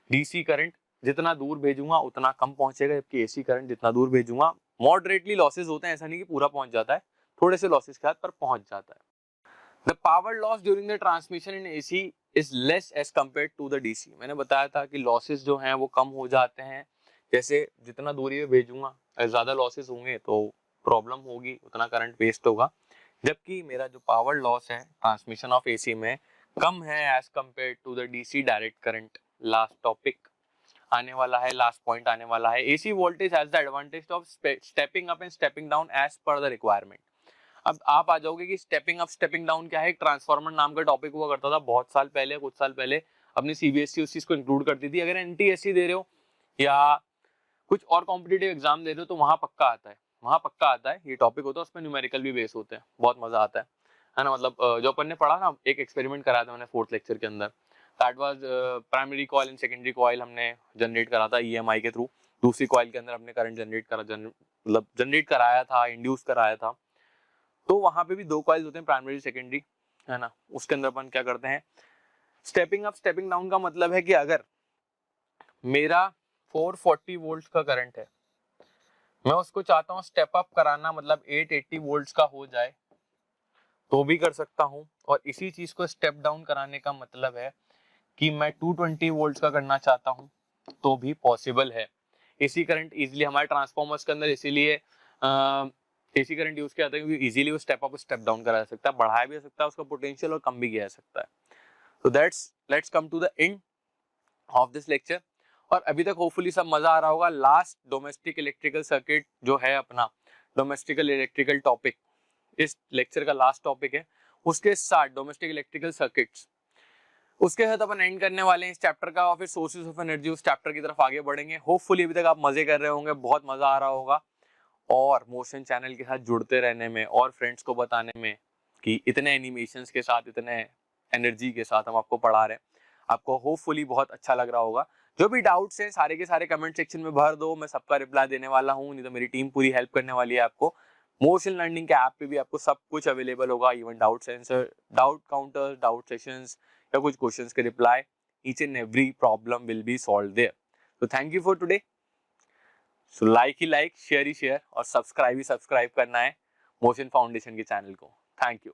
डीसी करंट जितना दूर भेजूंगा उतना कम पहुंचेगा, जबकि एसी करंट जितना दूर भेजूंगा, मॉडरेटली लॉसेस होते हैं, ऐसा नहीं कि पूरा पहुंच जाता है, थोड़े से लॉसेस के साथ पर पहुंच जाता है। The power loss during the transmission in AC is less as compare to the DC. मैंने बताया था कि लॉसेस जो हैं वो कम हो जाते हैं, जैसे जितना दूरी में भेजूंगा ज्यादा लॉसेस होंगे तो प्रॉब्लम होगी, उतना करंट वेस्ट होगा। जबकि मेरा जो पावर लॉस है ट्रांसमिशन ऑफ एसी में कम है as compare to the DC direct current. Last topic आने वाला है, लास्ट पॉइंट आने वाला है, AC voltage has the advantage of stepping up and stepping down as per the requirement. अब आप आ जाओगे कि स्टेपिंग अप स्टेपिंग डाउन क्या है। एक ट्रांसफार्मर नाम का टॉपिक हुआ करता था बहुत साल पहले, कुछ साल पहले अपनी सीबीएसई उस चीज को इंक्लूड करती थी। अगर एनटीएससी दे रहे हो या कुछ और कॉम्पिटिटिव एग्जाम दे रहे हो तो वहां पक्का आता है, वहां पक्का आता है ये टॉपिक होता है, उसमें न्यूमेरिकल भी बेस होते हैं, बहुत मजा आता है। है ना, मतलब जो अपन ने पढ़ा ना, एक एक्सपेरिमेंट कराया था मैंने 4th लेक्चर के अंदर, that was primary coil and secondary coil हमने जनरेट करा था EMI के थ्रू। दूसरी कॉइल के अंदर हमने करंट जनरेट कराया था, इंड्यूस कराया था। तो वहां पे भी 2 कॉइल्स होते हैं, प्राइमरी सेकेंडरी, है ना। उसके अंदर अपन क्या करते हैं, स्टेपिंग अप स्टेपिंग डाउन का मतलब है कि अगर मेरा 440 वोल्ट का करंट है, मैं उसको चाहता हूँ स्टेप अप कराना, मतलब 880 वोल्ट का हो जाए, तो भी कर सकता हूँ। और इसी चीज को स्टेप डाउन कराने का मतलब है कि मैं 220 वोल्ट का करना चाहता हूँ, तो भी पॉसिबल है। एसी करंट इजीली हमारे ट्रांसफॉर्मर्स के अंदर इसीलिए एसी करंट यूज किया जाता है क्योंकि इजीली वो स्टेप अप स्टेप डाउन करा जा सकता है, बढ़ाया भी जा सकता है उसका पोटेंशियल और कम भी किया जा सकता है। तो let's come to the end of this lecture. और अभी तक होपफुली सब मजा आ रहा होगा। लास्ट डोमेस्टिक इलेक्ट्रिकल सर्किट जो है अपना, डोमेस्टिक इलेक्ट्रिकल टॉपिक इस लेक्चर का लास्ट टॉपिक है। उसके साथ डोमेस्टिक इलेक्ट्रिकल सर्किट्स, उसके साथ अपन एंड करने वाले हैं इस चैप्टर का, और फिर सोर्सेज ऑफ एनर्जी उस चैप्टर की तरफ आगे बढ़ेंगे। होपफुली अभी तक आप मजे कर रहे होंगे, बहुत मजा आ रहा होगा, और मोशन चैनल के साथ जुड़ते रहने में और फ्रेंड्स को बताने में कि इतने एनिमेशंस के साथ, इतने एनर्जी के साथ हम आपको पढ़ा रहे हैं, आपको होपफुली बहुत अच्छा लग रहा होगा। जो भी डाउट्स हैं सारे के सारे कमेंट सेक्शन में भर दो, मैं सबका रिप्लाई देने वाला हूँ, नहीं तो मेरी टीम पूरी हेल्प करने वाली है आपको। मोशन लर्निंग के ऐप पे भी आपको सब कुछ अवेलेबल होगा, even doubt answer, doubt counters, doubt sessions या कुछ क्वेश्चंस के reply, each and every problem will be solve there. तो thank you for today. So like ही लाइक, शेयर ही शेयर, और सब्सक्राइब ही सब्सक्राइब करना है मोशन फाउंडेशन के चैनल को। Thank you.